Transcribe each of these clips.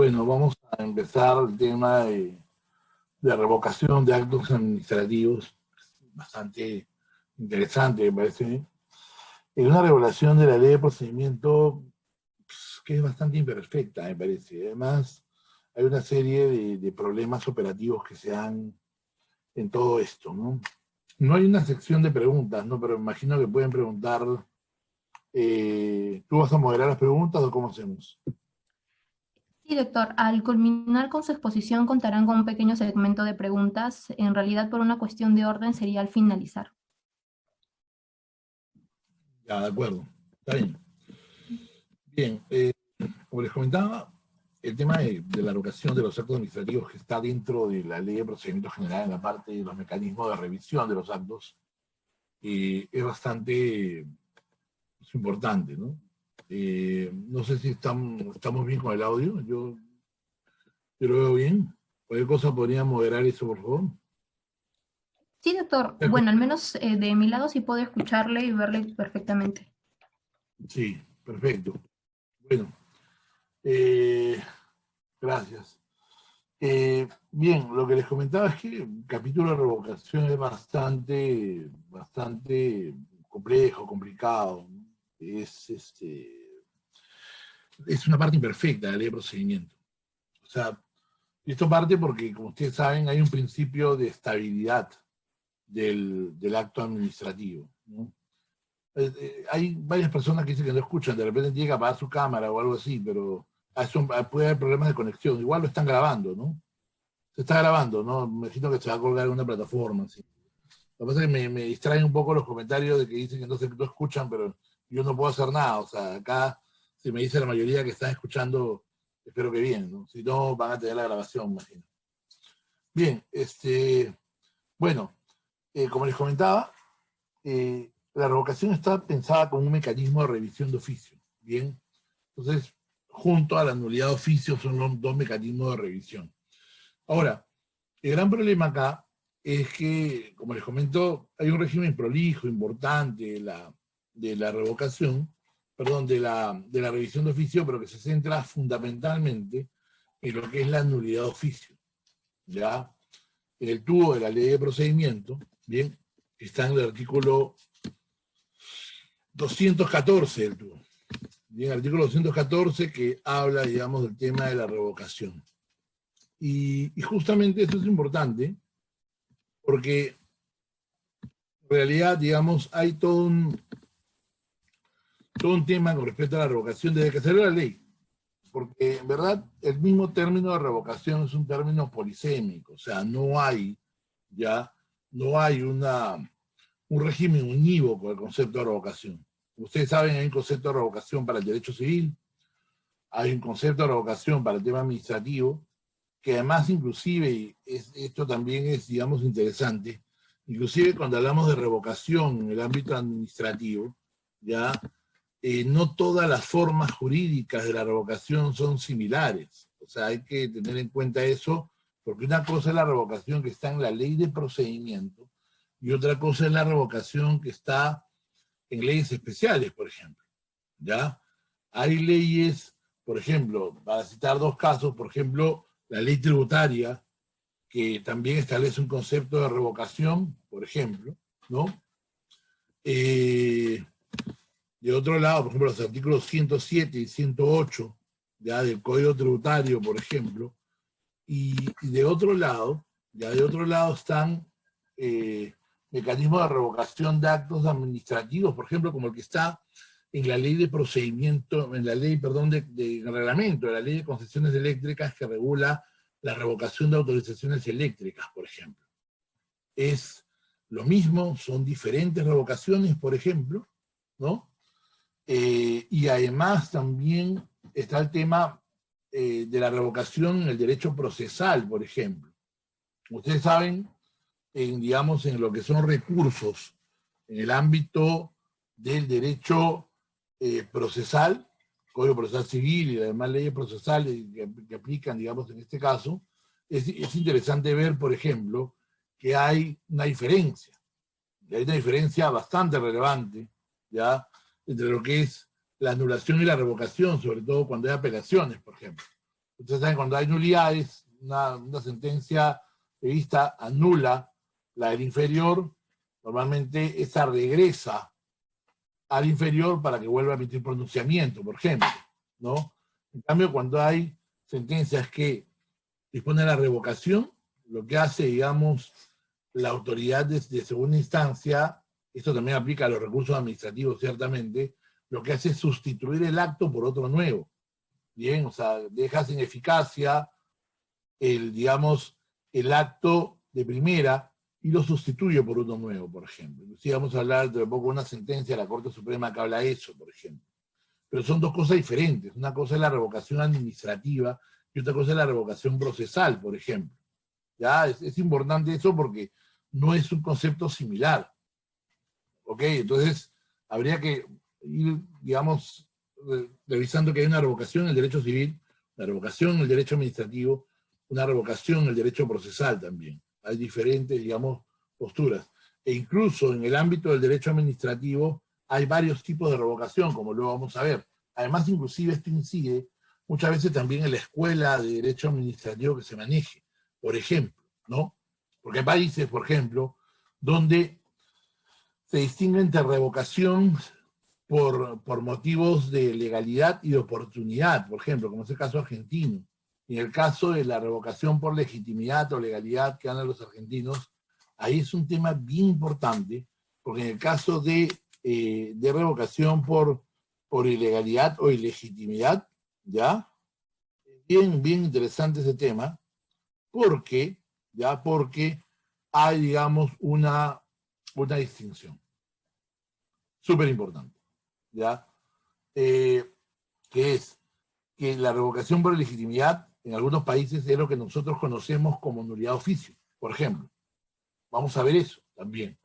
Bueno, vamos a empezar el tema de revocación de actos administrativos, bastante interesante, me parece. Es una regulación de la ley de procedimiento que es bastante imperfecta, me parece. Además, hay una serie de problemas operativos que se dan en todo esto, ¿no? No hay una sección de preguntas, ¿no? Pero me imagino que pueden preguntar, ¿tú vas a moderar las preguntas o cómo hacemos? Sí, doctor. Al culminar con su exposición contarán con un pequeño segmento de preguntas. En realidad, por una cuestión de orden, sería al finalizar. Ya, de acuerdo. Está bien. Bien, como les comentaba, el tema de la erogación de los actos administrativos que está dentro de la Ley de Procedimiento General en la parte de los mecanismos de revisión de los actos es bastante importante, ¿no? No sé si estamos bien con el audio, yo lo veo bien. Cualquier cosa podría moderar eso, por favor. Sí, doctor. Bueno, al menos de mi lado sí puedo escucharle y verle perfectamente. Sí, perfecto. Bueno, gracias. Bien, lo que les comentaba es que el capítulo de revocación es bastante complejo, complicado, ¿no? Es una parte imperfecta de la ley de procedimiento. O sea, esto parte porque, como ustedes saben, hay un principio de estabilidad del acto administrativo, ¿no? Hay varias personas que dicen que no escuchan, de repente tiene que apagar su cámara o algo así, pero puede haber problemas de conexión. Igual lo están grabando, ¿no? Se está grabando, ¿no? Me imagino que se va a colgar en una plataforma, ¿sí? Lo que pasa es que me distraen un poco los comentarios de que dicen que no escuchan, pero yo no puedo hacer nada. O sea, acá, si me dice la mayoría que están escuchando, espero que bien, ¿no? Si no, van a tener la grabación, me imagino. Bien, bueno, como les comentaba, la revocación está pensada como un mecanismo de revisión de oficio, ¿bien? Entonces, junto a la nulidad de oficio son los dos mecanismos de revisión. Ahora, el gran problema acá es que, como les comento, hay un régimen prolijo, importante de la revocación, perdón, de la revisión de oficio, pero que se centra fundamentalmente en lo que es la nulidad de oficio. ¿Ya? En el tubo de la ley de procedimiento, bien, está en el artículo 214 del tubo. Bien, el artículo 214 que habla, digamos, del tema de la revocación. Y justamente esto es importante porque en realidad, digamos, hay todo un tema con respecto a la revocación desde que salió la ley, porque en verdad el mismo término de revocación es un término polisémico, o sea, no hay un régimen unívoco del concepto de revocación. Ustedes saben, hay un concepto de revocación para el derecho civil, hay un concepto de revocación para el tema administrativo, que además inclusive, y esto también es, digamos, interesante, inclusive cuando hablamos de revocación en el ámbito administrativo, ya no todas las formas jurídicas de la revocación son similares. O sea, hay que tener en cuenta eso, porque una cosa es la revocación que está en la ley de procedimiento y otra cosa es la revocación que está en leyes especiales, por ejemplo. ¿Ya? Hay leyes, por ejemplo, para citar dos casos, por ejemplo, la ley tributaria, que también establece un concepto de revocación, por ejemplo, ¿no? De otro lado, por ejemplo, los artículos 107 y 108, ya del Código Tributario, por ejemplo, y de otro lado, ya de otro lado están mecanismos de revocación de actos administrativos, por ejemplo, como el que está en la ley de procedimiento, en la ley, perdón, de reglamento, de la ley de concesiones eléctricas que regula la revocación de autorizaciones eléctricas, por ejemplo. Es lo mismo, son diferentes revocaciones, por ejemplo, ¿no? Y además también está el tema de la revocación en el derecho procesal, por ejemplo. Ustedes saben, digamos, en lo que son recursos en el ámbito del derecho procesal, Código Procesal Civil y las demás leyes procesales que aplican, digamos, en este caso, es interesante ver, por ejemplo, que hay una diferencia. Y hay una diferencia bastante relevante, ¿ya? Entre lo que es la anulación y la revocación, sobre todo cuando hay apelaciones, por ejemplo. Ustedes saben, cuando hay nulidades, una sentencia de vista anula la del inferior, normalmente esa regresa al inferior para que vuelva a emitir pronunciamiento, por ejemplo, ¿no? En cambio, cuando hay sentencias que disponen la revocación, lo que hace, digamos, la autoridad de segunda instancia, esto también aplica a los recursos administrativos, ciertamente, lo que hace es sustituir el acto por otro nuevo. Bien, o sea, deja sin eficacia digamos, el acto de primera y lo sustituye por uno nuevo, por ejemplo. Sí, vamos a hablar de poco una sentencia de la Corte Suprema que habla de eso, por ejemplo. Pero son dos cosas diferentes. Una cosa es la revocación administrativa y otra cosa es la revocación procesal, por ejemplo. ¿Ya? Es importante eso porque no es un concepto similar. ¿Ok? Entonces, habría que ir, digamos, revisando que hay una revocación en el derecho civil, una revocación en el derecho administrativo, una revocación en el derecho procesal también. Hay diferentes, digamos, posturas. E incluso en el ámbito del derecho administrativo hay varios tipos de revocación, como luego vamos a ver. Además, inclusive esto incide muchas veces también en la escuela de derecho administrativo que se maneje, por ejemplo, ¿no? Porque hay países, por ejemplo, donde se distingue entre revocación por motivos de legalidad y de oportunidad, por ejemplo, como es el caso argentino. En el caso de la revocación por legitimidad o legalidad que dan los argentinos, ahí es un tema bien importante, porque en el caso de revocación por ilegalidad o ilegitimidad, ¿ya? Bien interesante ese tema, porque hay, digamos, una distinción súper importante, ¿ya? Que es que la revocación por ilegitimidad en algunos países es lo que nosotros conocemos como nulidad de oficio, por ejemplo. Vamos a ver eso también.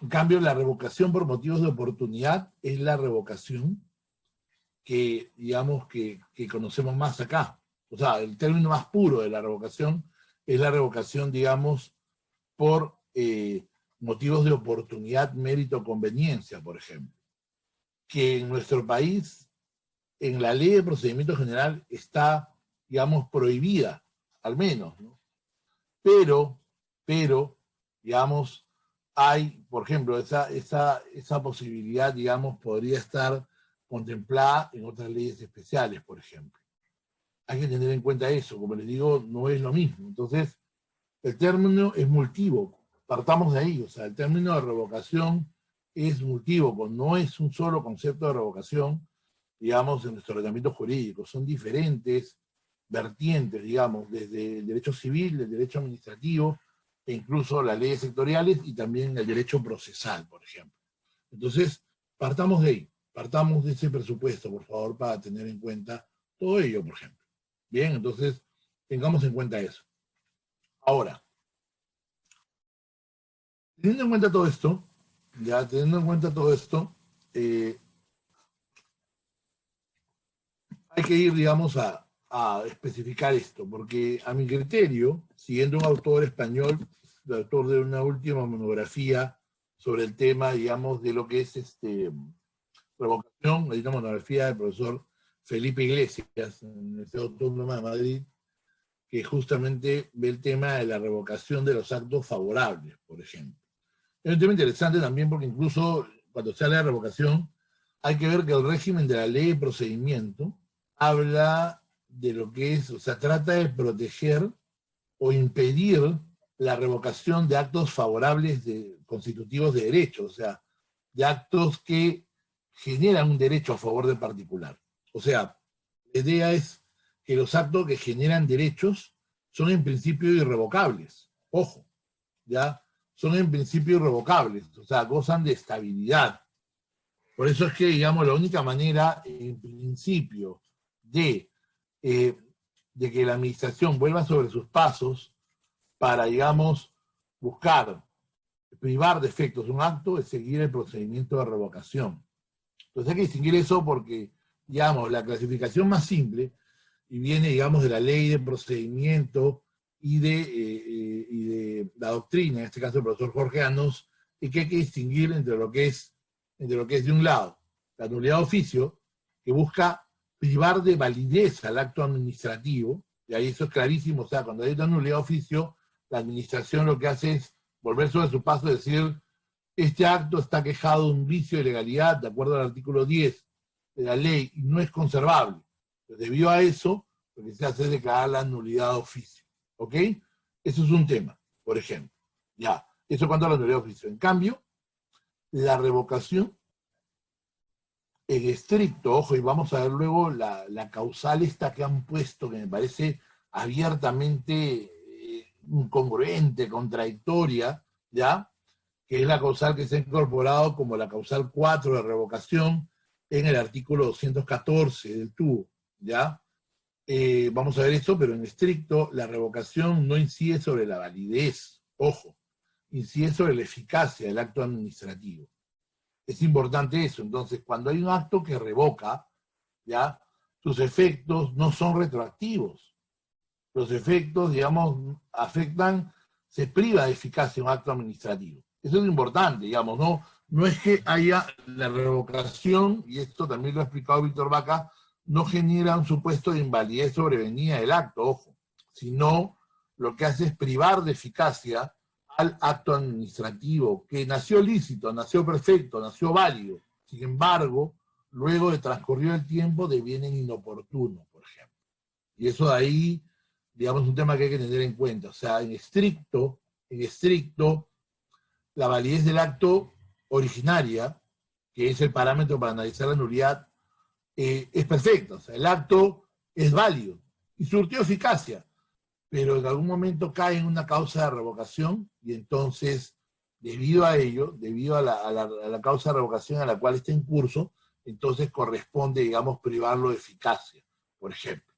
En cambio, la revocación por motivos de oportunidad es la revocación que, digamos, que conocemos más acá. O sea, el término más puro de la revocación es la revocación, digamos, por motivos de oportunidad, mérito, conveniencia, por ejemplo. Que en nuestro país, en la ley de procedimiento general, está, digamos, prohibida, al menos, ¿no? Pero, digamos, hay, por ejemplo, esa posibilidad, digamos, podría estar contemplada en otras leyes especiales, por ejemplo. Hay que tener en cuenta eso, como les digo, no es lo mismo. Entonces, el término es multívoco, partamos de ahí, o sea, el término de revocación es multívoco, no es un solo concepto de revocación, digamos, en nuestro ordenamiento jurídico, son diferentes vertientes, digamos, desde el derecho civil, el derecho administrativo, e incluso las leyes sectoriales y también el derecho procesal, por ejemplo. Entonces, partamos de ahí, partamos de ese presupuesto, por favor, para tener en cuenta todo ello, por ejemplo. Bien, entonces, tengamos en cuenta eso. Ahora, teniendo en cuenta todo esto, hay que ir, digamos, a especificar esto, porque a mi criterio, siguiendo un autor español, el autor de una última monografía sobre el tema, digamos, de lo que es revocación, la monografía del profesor Felipe Iglesias, en la Universidad Autónoma de Madrid, que justamente ve el tema de la revocación de los actos favorables, por ejemplo. Es un tema interesante también porque incluso cuando se habla de revocación, hay que ver que el régimen de la ley de procedimiento habla de lo que es, o sea, trata de proteger o impedir la revocación de actos favorables constitutivos de derecho, o sea, de actos que generan un derecho a favor del particular. O sea, la idea es que los actos que generan derechos son en principio irrevocables. Ojo, ¿ya? Son en principio irrevocables, o sea, gozan de estabilidad. Por eso es que, digamos, la única manera, en principio, de que la administración vuelva sobre sus pasos para, digamos, buscar privar de efectos un acto es seguir el procedimiento de revocación. Entonces hay que distinguir eso porque, digamos, la clasificación más simple, y viene, digamos, de la ley de procedimiento y de la doctrina, en este caso el profesor Jorge Anos, y que hay que distinguir entre lo que es de un lado, la nulidad de oficio, que busca privar de validez al acto administrativo, y ahí eso es clarísimo, o sea, cuando hay una nulidad de oficio, la administración lo que hace es volver sobre su paso y decir, este acto está quejado de un vicio de legalidad, de acuerdo al artículo 10 de la ley, y no es conservable. Pues debido a eso, lo que se hace es declarar la nulidad de oficio. ¿Ok? Eso es un tema, por ejemplo. Ya, eso cuanto a la nulidad de oficio. En cambio, la revocación en estricto, ojo, y vamos a ver luego la causal esta que han puesto, que me parece abiertamente incongruente, contradictoria, ¿ya? Que es la causal que se ha incorporado como la causal 4 de revocación en el artículo 214 del TUO, ¿ya? Vamos a ver esto, pero en estricto, la revocación no incide sobre la validez, ojo, incide sobre la eficacia del acto administrativo. Es importante eso. Entonces, cuando hay un acto que revoca, ¿ya? Sus efectos no son retroactivos. Los efectos, digamos, afectan, se priva de eficacia un acto administrativo. Eso es importante, digamos, no es que haya la revocación, y esto también lo ha explicado Víctor Vaca, no genera un supuesto de invalidez sobrevenida del acto, ojo, sino lo que hace es privar de eficacia al acto administrativo, que nació lícito, nació perfecto, nació válido. Sin embargo, luego de transcurrido el tiempo, devienen inoportunos, por ejemplo. Y eso de ahí, digamos, es un tema que hay que tener en cuenta. O sea, en estricto, la validez del acto originaria, que es el parámetro para analizar la nulidad, es perfecta. O sea, el acto es válido y surtió eficacia, pero en algún momento cae en una causa de revocación y entonces, debido a ello, debido a la causa de revocación a la cual está en curso, entonces corresponde, digamos, privarlo de eficacia, por ejemplo.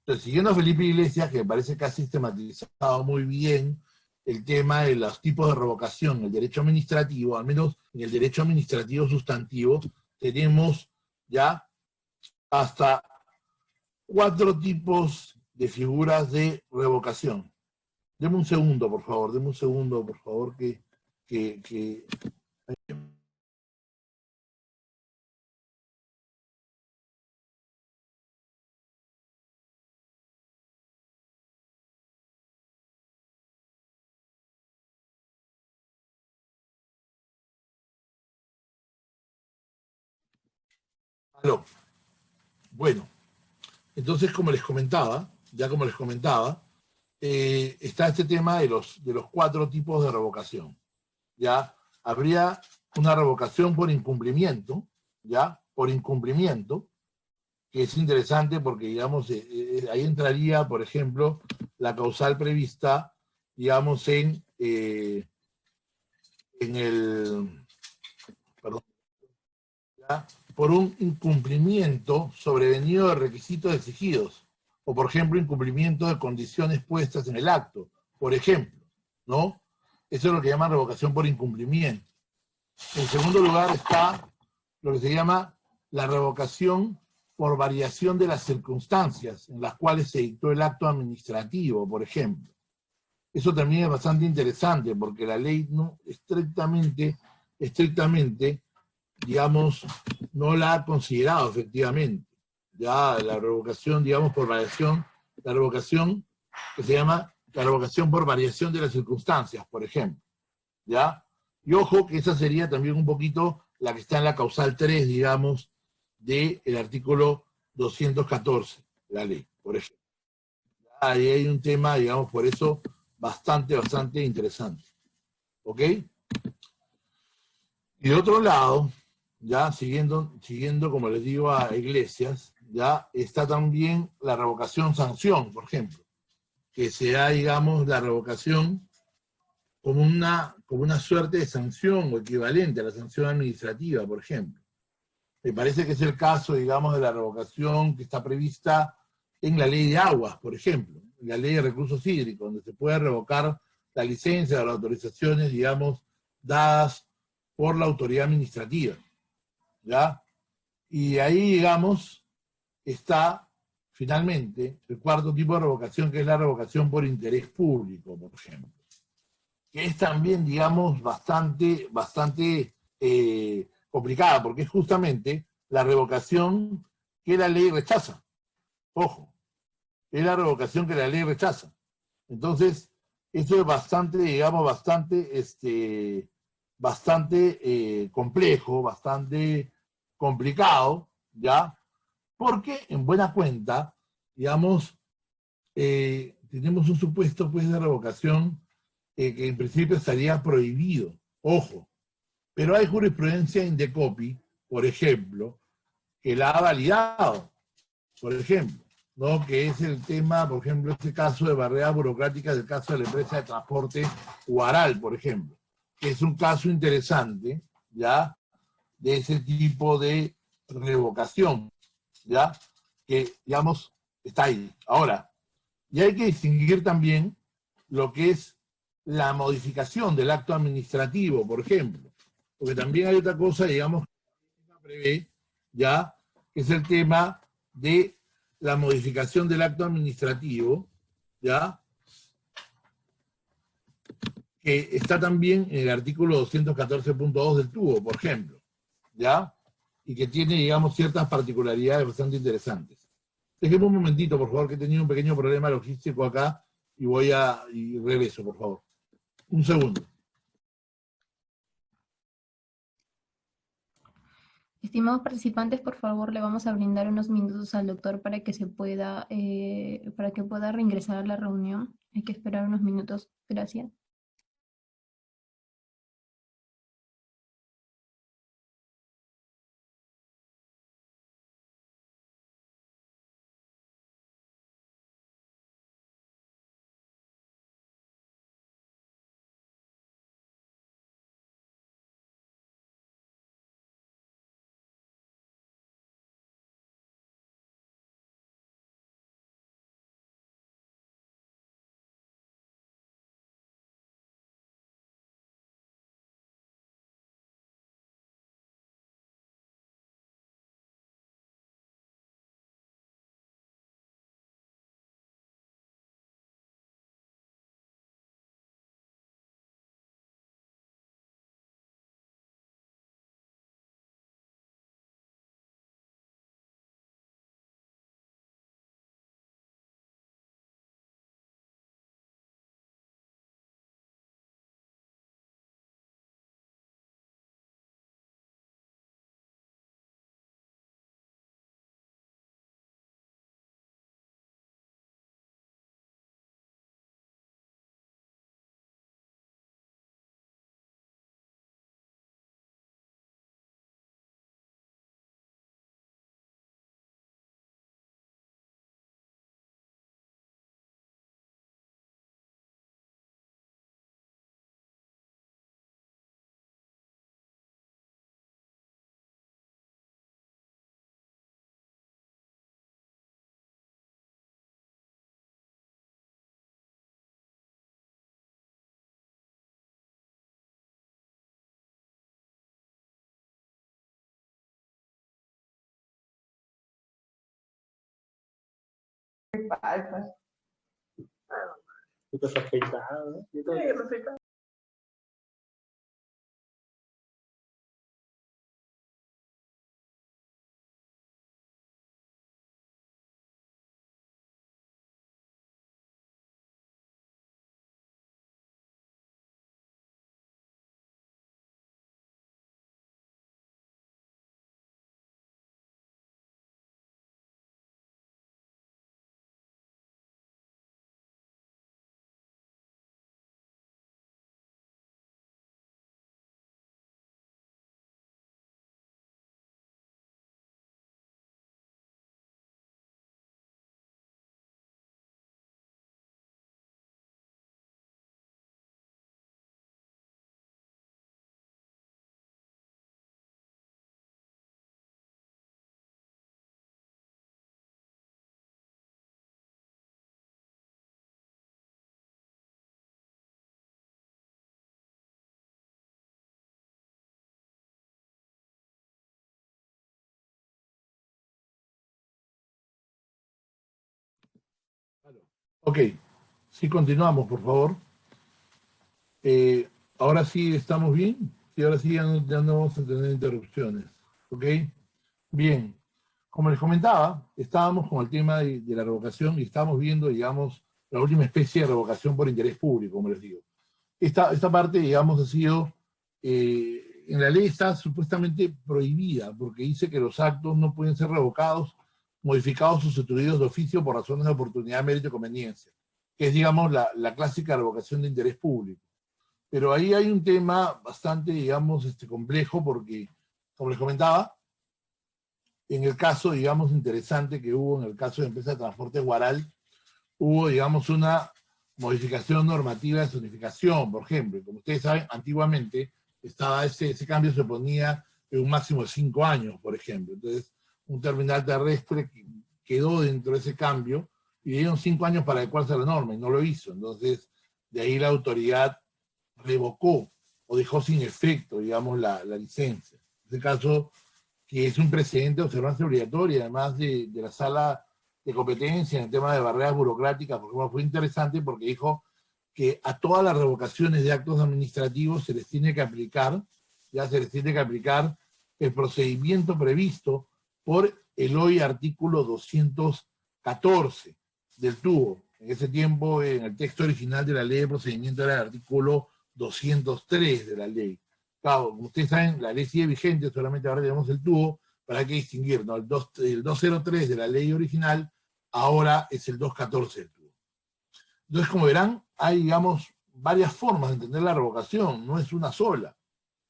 Entonces, siguiendo a Felipe Iglesias, que me parece que ha sistematizado muy bien el tema de los tipos de revocación en el derecho administrativo, al menos en el derecho administrativo sustantivo, tenemos ya hasta 4 tipos de figuras de revocación. Deme un segundo, por favor, que... Aló. Bueno, entonces como les comentaba, está este tema de los 4 tipos de revocación. Ya habría una revocación por incumplimiento, ya, que es interesante porque, digamos, ahí entraría, por ejemplo, la causal prevista, digamos, en el, perdón, ¿ya? Por un incumplimiento sobrevenido de requisitos exigidos, o por ejemplo, incumplimiento de condiciones puestas en el acto, por ejemplo, ¿no? Eso es lo que llaman revocación por incumplimiento. En segundo lugar está lo que se llama la revocación por variación de las circunstancias en las cuales se dictó el acto administrativo, por ejemplo. Eso también es bastante interesante porque la ley no estrictamente, digamos, no la ha considerado efectivamente. Ya la revocación, digamos, por variación, la revocación que se llama la revocación por variación de las circunstancias, por ejemplo. ¿Ya? Y ojo que esa sería también un poquito la que está en la causal 3, digamos, del artículo 214 de la ley, por ejemplo. Ahí hay un tema, digamos, por eso, bastante interesante. ¿Ok? Y de otro lado, ya siguiendo, como les digo, a Iglesias, ya está también la revocación sanción, por ejemplo, que sea, digamos, la revocación como una suerte de sanción o equivalente a la sanción administrativa, por ejemplo. Me parece que es el caso, digamos, de la revocación que está prevista en la ley de aguas, por ejemplo, en la ley de recursos hídricos, donde se puede revocar la licencia o las autorizaciones, digamos, dadas por la autoridad administrativa. ¿Ya? Y ahí, digamos, está finalmente el 4º tipo de revocación, que es la revocación por interés público, por ejemplo, que es también, digamos, bastante complicada, porque es justamente la revocación que la ley rechaza. Ojo, es la revocación que la ley rechaza. Entonces, eso es bastante, digamos, bastante complejo, bastante complicado, ¿ya? Porque, en buena cuenta, digamos, tenemos un supuesto, pues, de revocación que en principio estaría prohibido. Ojo, pero hay jurisprudencia in de copy, por ejemplo, que la ha validado, por ejemplo, ¿no? Que es el tema, por ejemplo, este caso de barreras burocráticas del caso de la empresa de transporte Huaral, por ejemplo, que es un caso interesante, ¿ya? De ese tipo de revocación, ¿ya? Que, digamos, está ahí. Ahora, y hay que distinguir también lo que es la modificación del acto administrativo, por ejemplo, porque también hay otra cosa, digamos, que prevé, ¿ya? Que es el tema de la modificación del acto administrativo, ¿ya? Que está también en el artículo 214.2 del TUO, por ejemplo, ¿ya? Y que tiene, digamos, ciertas particularidades bastante interesantes. Déjeme un momentito, por favor, que he tenido un pequeño problema logístico acá y regreso, por favor. Un segundo. Estimados participantes, por favor, le vamos a brindar unos minutos al doctor para que para que pueda reingresar a la reunión. Hay que esperar unos minutos. Gracias. Tú estás afeitado, ¿no? Yo todavía no afeitado. Ok, sí, continuamos, por favor. Ahora sí estamos bien. Sí, ahora sí ya no vamos a tener interrupciones. ¿Ok? Bien. Como les comentaba, estábamos con el tema de la revocación y estábamos viendo, digamos, la última especie de revocación por interés público, como les digo. Esta parte, digamos, ha sido, en la ley está supuestamente prohibida, porque dice que los actos no pueden ser revocados, modificados o sustituidos de oficio por razones de oportunidad, mérito y conveniencia, que es, digamos, la clásica revocación de interés público. Pero ahí hay un tema bastante, digamos, complejo, porque, como les comentaba, en el caso, digamos, interesante que hubo en el caso de Empresa de Transporte Guaral, hubo, digamos, una modificación normativa de zonificación, por ejemplo. Como ustedes saben, antiguamente estaba ese cambio se ponía en un máximo de 5 años, por ejemplo. Entonces, un terminal terrestre quedó dentro de ese cambio y le dieron 5 años para adecuarse a la norma y no lo hizo. Entonces, de ahí la autoridad revocó o dejó sin efecto, digamos, la licencia. En este caso, que es un precedente de observancia obligatoria, además de la sala de competencia en el tema de barreras burocráticas, porque fue interesante porque dijo que a todas las revocaciones de actos administrativos se les tiene que aplicar, el procedimiento previsto por el hoy artículo 214 del TUO. En ese tiempo, en el texto original de la ley de procedimiento era el artículo 203 de la ley. Claro, como ustedes saben, la ley sigue vigente, solamente ahora tenemos el TUO, pero hay que distinguir, ¿no? El 203 de la ley original ahora es el 214 del TUO. Entonces, como verán, hay, digamos, varias formas de entender la revocación, no es una sola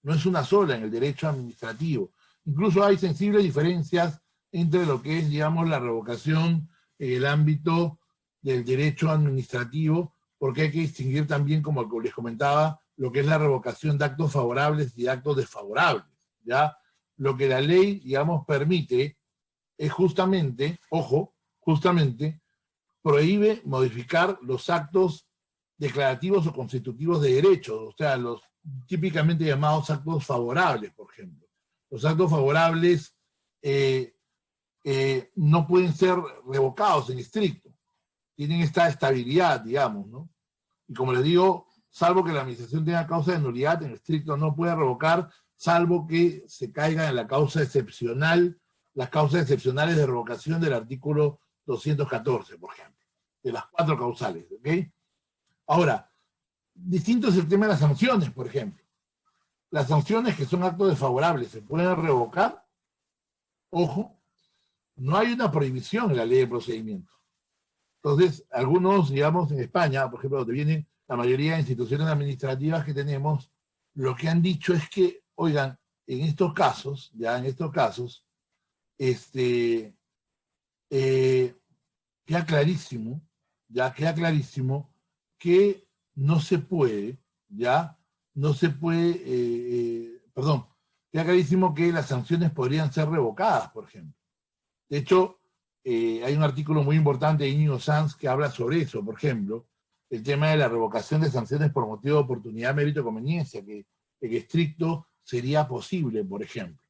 en el derecho administrativo. Incluso hay sensibles diferencias entre lo que es, digamos, la revocación en el ámbito del derecho administrativo, porque hay que distinguir también, como les comentaba, lo que es la revocación de actos favorables y de actos desfavorables, ¿ya? Lo que la ley, digamos, permite es justamente, ojo, prohíbe modificar los actos declarativos o constitutivos de derechos, o sea, los típicamente llamados actos favorables, por ejemplo. Los actos favorables no pueden ser revocados en estricto, tienen esta estabilidad, digamos, ¿no? Y como les digo, salvo que la administración tenga causa de nulidad, en estricto no puede revocar, salvo que se caiga en la causa excepcional, las causas excepcionales de revocación del artículo 214, por ejemplo, de las 4 causales, ¿ok? Ahora, distinto es el tema de las sanciones, por ejemplo. Las sanciones que son actos desfavorables, ¿se pueden revocar? Ojo, no hay una prohibición en la ley de procedimiento. Entonces, algunos, digamos, en España, por ejemplo, donde vienen la mayoría de instituciones administrativas que tenemos, lo que han dicho es que, oigan, en estos casos, queda clarísimo que no se puede, queda clarísimo que las sanciones podrían ser revocadas, por ejemplo. De hecho, hay un artículo muy importante de Íñigo Sanz que habla sobre eso, por ejemplo, el tema de la revocación de sanciones por motivo de oportunidad, mérito y conveniencia, que en estricto sería posible, por ejemplo.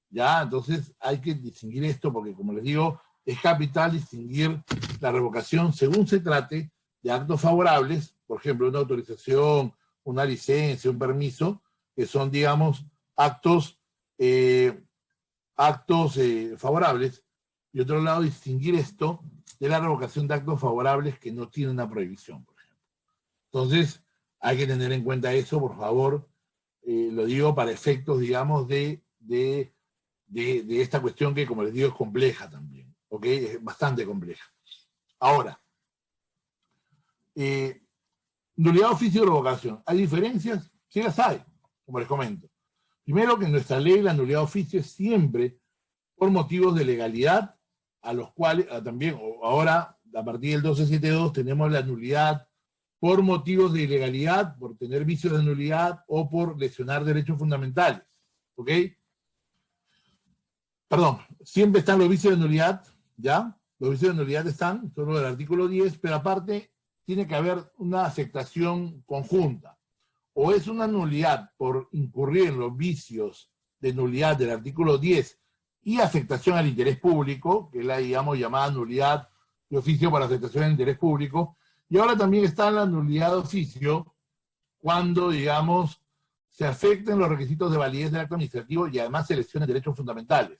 ¿Ya? Entonces hay que distinguir esto porque, como les digo, es capital distinguir la revocación según se trate de actos favorables, por ejemplo, una autorización, una licencia, un permiso, que son, digamos, actos favorables, y otro lado, distinguir esto de la revocación de actos favorables que no tienen una prohibición, por ejemplo. Entonces, hay que tener en cuenta eso, por favor, lo digo para efectos, digamos, de esta cuestión que, como les digo, es compleja también, ¿ok? Es bastante compleja. Ahora, nulidad de oficio y revocación. ¿Hay diferencias? Sí las hay, como les comento. Primero, que en nuestra ley la nulidad de oficio es siempre por motivos de legalidad, a los cuales también, ahora, a partir del 1272, tenemos la nulidad por motivos de ilegalidad, por tener vicios de nulidad o por lesionar derechos fundamentales. ¿Ok? Perdón, siempre están los vicios de nulidad, ¿ya? Los vicios de nulidad están, son los del artículo 10, pero aparte tiene que haber una afectación conjunta. O es una nulidad por incurrir en los vicios de nulidad del artículo 10 y afectación al interés público, que es la, digamos, llamada nulidad de oficio por afectación al interés público, y ahora también está la nulidad de oficio cuando, digamos, se afecten los requisitos de validez del acto administrativo y además se lesionen derechos fundamentales.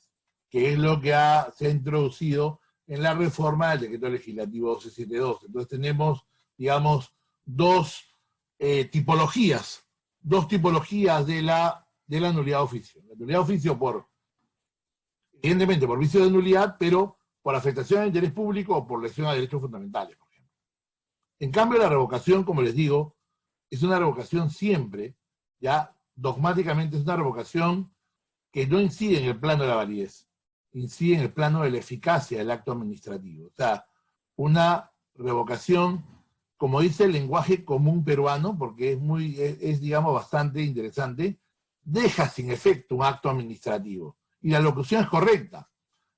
¿Ok? que es lo que se ha introducido en la reforma del decreto legislativo 1272. Entonces tenemos, digamos, dos tipologías de la nulidad de oficio. La nulidad de oficio evidentemente por vicio de nulidad, pero por afectación al interés público o por lesión a derechos fundamentales, por ejemplo. En cambio, la revocación, como les digo, es una revocación siempre, ya dogmáticamente es una revocación que no incide en el plano de la validez, incide en el plano de la eficacia del acto administrativo. O sea, una revocación, como dice el lenguaje común peruano, porque es digamos, bastante interesante, deja sin efecto un acto administrativo. Y la locución es correcta.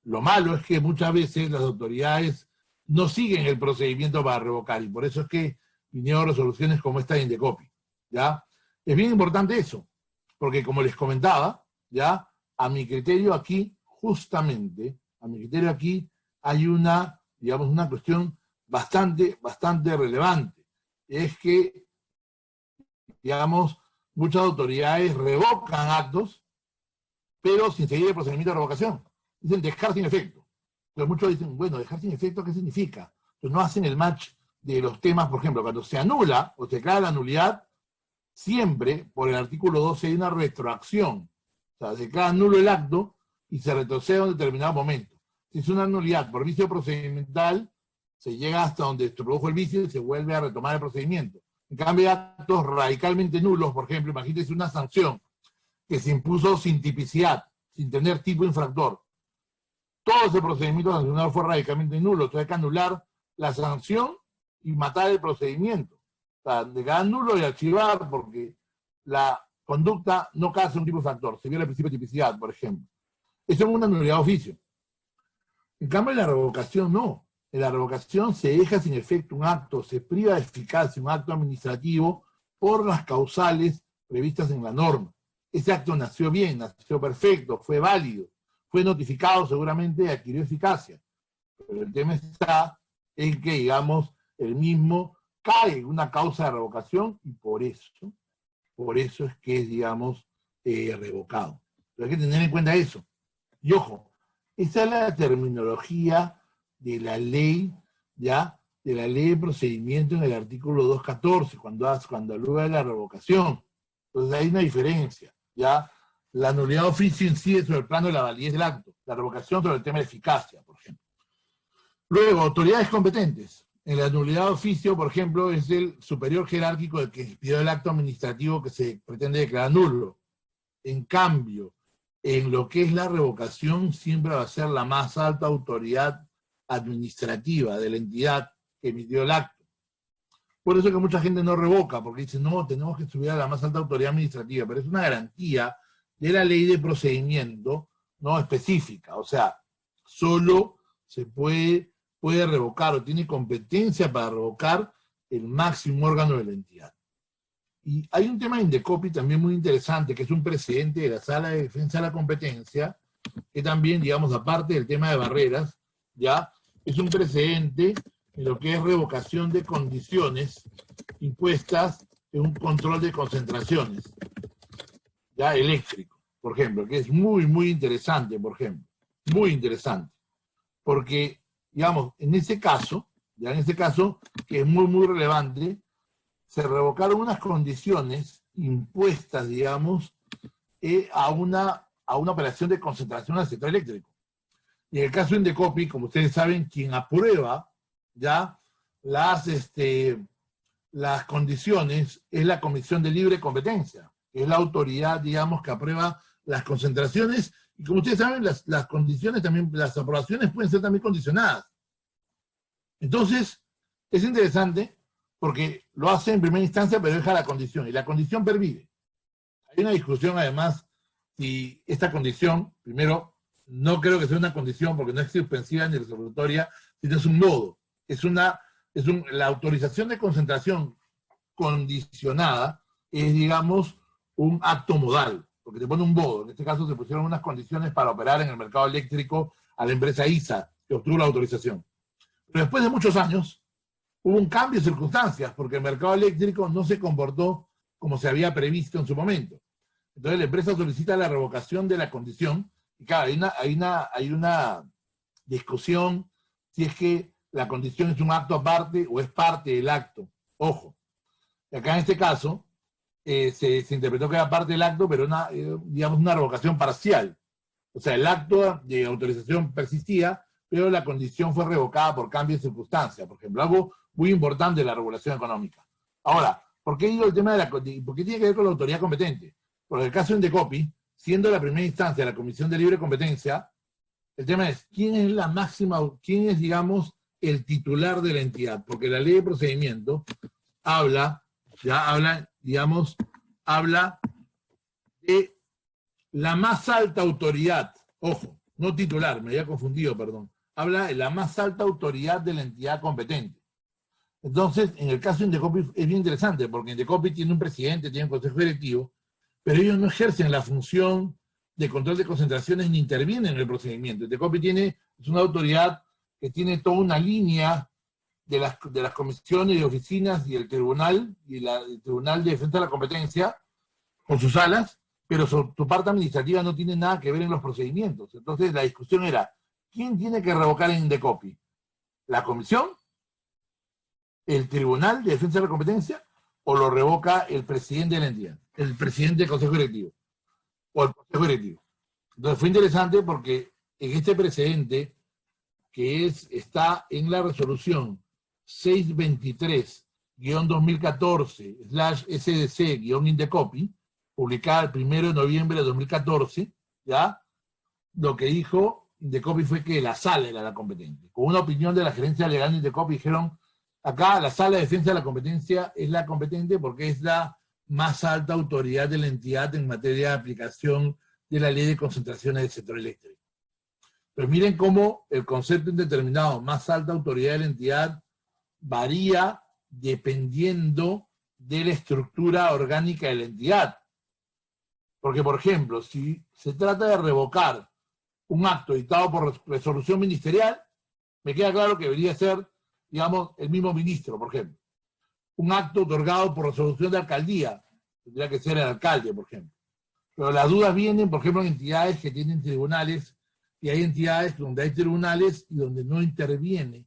Lo malo es que muchas veces las autoridades no siguen el procedimiento para revocar, y por eso es que vinieron resoluciones como esta de Indecopi, ¿ya? Es bien importante eso, porque como les comentaba, ¿ya? A mi criterio aquí, justamente, hay una, digamos, una cuestión bastante relevante. Es que, digamos, muchas autoridades revocan actos, pero sin seguir el procedimiento de revocación. Dicen dejar sin efecto. Pero muchos dicen, bueno, dejar sin efecto, ¿qué significa? Entonces no hacen el match de los temas, por ejemplo, cuando se anula o se declara la nulidad, siempre, por el artículo 12, hay una retroacción. O sea, se declara nulo el acto y se retrocede a un determinado momento. Si es una nulidad por vicio procedimental, se llega hasta donde se produjo el vicio y se vuelve a retomar el procedimiento. En cambio, actos radicalmente nulos, por ejemplo, imagínense una sanción que se impuso sin tipicidad, sin tener tipo infractor. Todo ese procedimiento sancionado fue radicalmente nulo. Entonces hay que anular la sanción y matar el procedimiento. O sea, declarar nulo y archivar porque la conducta no causa un tipo infractor. Se viola el principio de tipicidad, por ejemplo. Eso es una nulidad de oficio. En cambio, en la revocación no. En la revocación se deja sin efecto un acto, se priva de eficacia un acto administrativo por las causales previstas en la norma. Ese acto nació bien, nació perfecto, fue válido, fue notificado seguramente y adquirió eficacia. Pero el tema está en que, digamos, el mismo cae en una causa de revocación y por eso es que es, digamos, revocado. Pero hay que tener en cuenta eso. Y ojo, esa es la terminología de la ley, ¿ya? De la ley de procedimiento en el artículo 214, cuando alude a la revocación. Entonces hay una diferencia, ¿ya? La nulidad de oficio incide sobre el plano de la validez del acto, la revocación sobre el tema de eficacia, por ejemplo. Luego, autoridades competentes. En la nulidad de oficio, por ejemplo, es el superior jerárquico del que expidió el acto administrativo que se pretende declarar nulo. En cambio, en lo que es la revocación, siempre va a ser la más alta autoridad administrativa de la entidad que emitió el acto. Por eso que mucha gente no revoca, porque dice, no, tenemos que subir a la más alta autoridad administrativa, pero es una garantía de la ley de procedimiento no específica. O sea, solo se puede revocar o tiene competencia para revocar el máximo órgano de la entidad. Y hay un tema en Indecopi también muy interesante, que es un precedente de la Sala de Defensa de la Competencia, que también, digamos, aparte del tema de barreras, ya es un precedente en lo que es revocación de condiciones impuestas en un control de concentraciones, ya eléctrico, por ejemplo, que es muy interesante, por ejemplo, muy interesante, porque, digamos, en ese caso, que es muy relevante, se revocaron unas condiciones impuestas, digamos, a una operación de concentración del sector eléctrico. Y en el caso de Indecopi, como ustedes saben, quien aprueba ya las condiciones es la Comisión de Libre Competencia, que es la autoridad, digamos, que aprueba las concentraciones, y como ustedes saben, las condiciones también, las aprobaciones pueden ser también condicionadas. Entonces, es interesante porque lo hace en primera instancia, pero deja la condición, y la condición pervive. Hay una discusión, además, si esta condición, primero, no creo que sea una condición, porque no es suspensiva ni resolutoria, sino es un nodo. La autorización de concentración condicionada es, digamos, un acto modal, porque te pone un modo. En este caso se pusieron unas condiciones para operar en el mercado eléctrico a la empresa ISA, que obtuvo la autorización. Pero después de muchos años, hubo un cambio de circunstancias, porque el mercado eléctrico no se comportó como se había previsto en su momento. Entonces la empresa solicita la revocación de la condición Y claro, hay una discusión si es que la condición es un acto aparte o es parte del acto. Ojo, acá en este caso se interpretó que era parte del acto, pero digamos una revocación parcial. O sea, el acto de autorización persistía, pero la condición fue revocada por cambio de circunstancia. Por ejemplo, algo muy importante de la regulación económica. Ahora, ¿por qué digo el tema por qué tiene que ver con la autoridad competente? Porque el caso de Indecopi, siendo la primera instancia la Comisión de Libre Competencia, el tema es, ¿quién es la máxima, quién es, digamos, el titular de la entidad? Porque la ley de procedimiento habla de la más alta autoridad, ojo, no titular, me había confundido, perdón, habla de la más alta autoridad de la entidad competente. Entonces, en el caso de Indecopi es bien interesante, porque Indecopi tiene un presidente, tiene un consejo directivo, pero ellos no ejercen la función de control de concentraciones ni intervienen en el procedimiento. Indecopi es una autoridad que tiene toda una línea de las comisiones y oficinas y el tribunal, el Tribunal de Defensa de la Competencia, con sus salas, pero su parte administrativa no tiene nada que ver en los procedimientos. Entonces la discusión era, ¿quién tiene que revocar en Indecopi? ¿La comisión? ¿El Tribunal de Defensa de la Competencia? ¿O lo revoca el presidente de la entidad? El presidente del Consejo Directivo. O el Consejo Directivo. Entonces fue interesante porque en este precedente, que está en la resolución 623-2014/SDC-Indecopi, publicada el 1 de noviembre de 2014, ¿ya? Lo que dijo Indecopi fue que la sala era la competente. Con una opinión de la gerencia legal de Indecopi dijeron, acá la sala de defensa de la competencia es la competente porque es la más alta autoridad de la entidad en materia de aplicación de la ley de concentraciones del sector eléctrico. Pero miren cómo el concepto indeterminado, más alta autoridad de la entidad, varía dependiendo de la estructura orgánica de la entidad. Porque, por ejemplo, si se trata de revocar un acto dictado por resolución ministerial, me queda claro que debería ser, digamos, el mismo ministro, por ejemplo. Un acto otorgado por resolución de alcaldía, tendría que ser el alcalde, por ejemplo. Pero las dudas vienen, por ejemplo, en entidades que tienen tribunales, y hay entidades donde hay tribunales y donde no interviene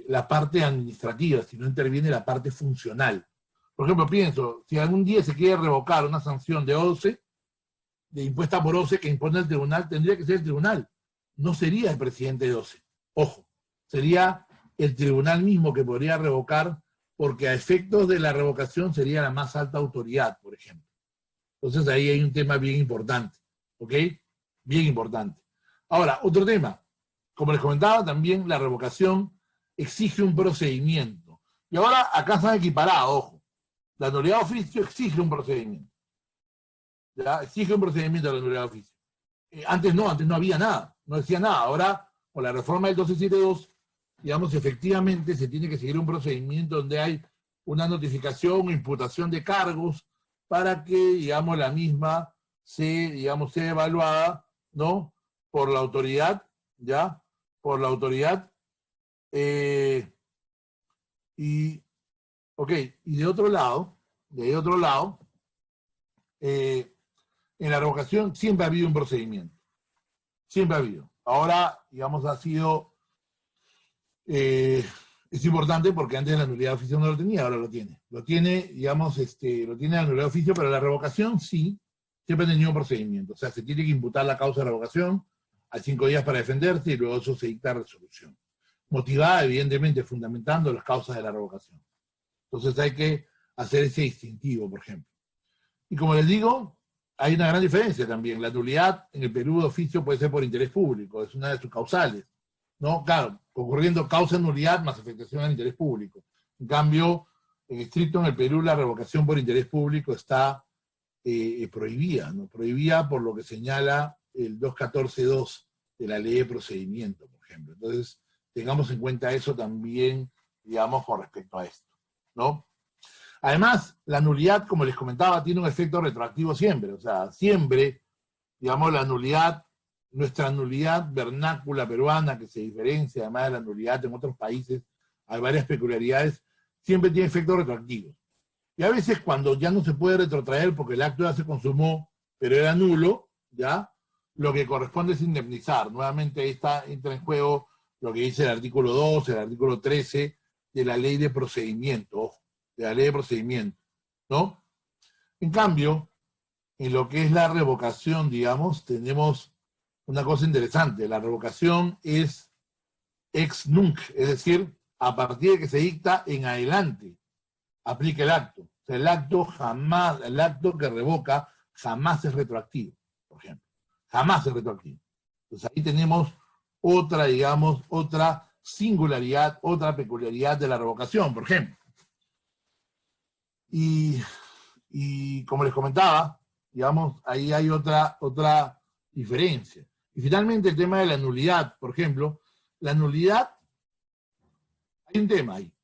la parte administrativa, sino interviene la parte funcional. Por ejemplo, pienso, si algún día se quiere revocar una sanción de OCE, impuesta por OCE que impone el tribunal, tendría que ser el tribunal. No sería el presidente de OCE. Ojo, sería el tribunal mismo que podría revocar, porque a efectos de la revocación sería la más alta autoridad, por ejemplo. Entonces ahí hay un tema bien importante, ¿ok? Bien importante. Ahora, otro tema. Como les comentaba, también la revocación exige un procedimiento. Y ahora acá se han equiparado, ojo. La nulidad de oficio exige un procedimiento. ¿Ya? Exige un procedimiento la nulidad de oficio. Antes no había nada, no decía nada. Ahora, con la reforma del 1272, digamos, efectivamente se tiene que seguir un procedimiento donde hay una notificación o imputación de cargos para que, digamos, la misma sea evaluada, ¿no? Por la autoridad, ¿ya? Por la autoridad. Y de otro lado, en la revocación siempre ha habido un procedimiento. Siempre ha habido. Ahora, digamos, ha sido... es importante porque antes la nulidad de oficio no lo tenía, ahora lo tiene. Lo tiene, digamos, lo tiene la nulidad de oficio, pero la revocación sí, siempre ha tenido un procedimiento. O sea, se tiene que imputar la causa de revocación, hay 5 días para defenderse y luego eso se dicta resolución. Motivada, evidentemente, fundamentando las causas de la revocación. Entonces hay que hacer ese distintivo, por ejemplo. Y como les digo, hay una gran diferencia también. La nulidad en el Perú de oficio puede ser por interés público, es una de sus causales, ¿no? Claro, concurriendo causa de nulidad más afectación al interés público. En cambio, en estricto en el Perú la revocación por interés público está prohibida, ¿no? Prohibida por lo que señala el 214.2 de la ley de procedimiento, por ejemplo. Entonces, tengamos en cuenta eso también, digamos, con respecto a esto, ¿no? Además, la nulidad, como les comentaba, tiene un efecto retroactivo siempre. O sea, siempre, digamos, la nulidad, nuestra nulidad vernácula peruana, que se diferencia además de la nulidad en otros países, hay varias peculiaridades, siempre tiene efectos retroactivos. Y a veces cuando ya no se puede retrotraer porque el acto ya se consumó, pero era nulo, ¿ya? Lo que corresponde es indemnizar. Nuevamente ahí entra en juego lo que dice el artículo 2, el artículo 13 de la ley de procedimiento, ojo, de la ley de procedimiento, ¿no? En cambio, en lo que es la revocación, digamos, tenemos una cosa interesante. La revocación es ex nunc, es decir, a partir de que se dicta en adelante, aplica el acto. O sea, el acto que revoca jamás es retroactivo, por ejemplo. Jamás es retroactivo. Entonces ahí tenemos otra, digamos, otra singularidad, otra peculiaridad de la revocación, por ejemplo. Y como les comentaba, digamos, ahí hay otra diferencia. Y finalmente el tema de la nulidad, por ejemplo, la nulidad, hay un tema ahí.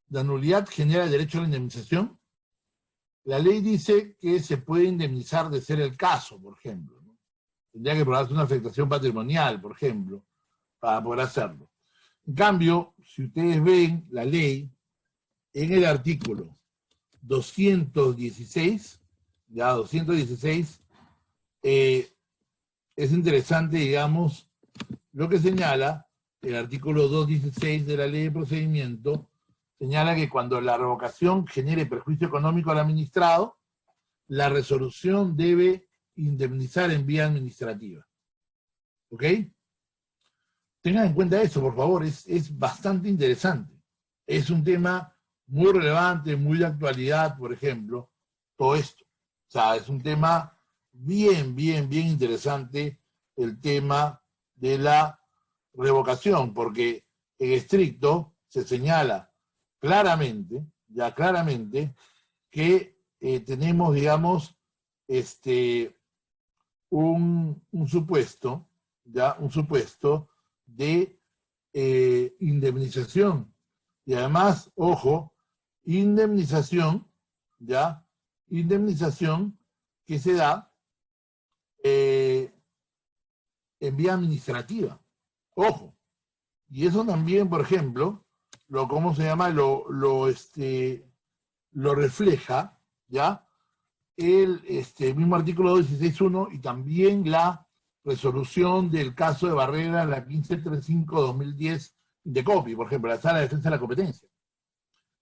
La nulidad genera el derecho a la indemnización. La ley dice que se puede indemnizar de ser el caso, por ejemplo, ¿no? Tendría que probarse una afectación patrimonial, por ejemplo, para poder hacerlo. En cambio, si ustedes ven la ley, en el artículo 216, ya 216, es interesante, digamos, lo que señala el artículo 216 de la ley de procedimiento, señala que cuando la revocación genere perjuicio económico al administrado, la resolución debe indemnizar en vía administrativa. ¿Ok? Tengan en cuenta eso, por favor, es bastante interesante. Es un tema muy relevante, muy de actualidad, por ejemplo, todo esto. O sea, es un tema bien interesante, el tema de la revocación, porque en estricto se señala claramente, ya claramente, que tenemos, digamos, un supuesto, ya, un supuesto de indemnización. Y además, ojo, indemnización, ya, indemnización que se da en vía administrativa. Ojo. Y eso también, por ejemplo, ¿cómo se llama? Lo refleja, ¿ya? El mismo artículo 216.1 y también la resolución del caso de Barrera, la 1535-2010 de COPI, por ejemplo, la Sala de Defensa de la Competencia,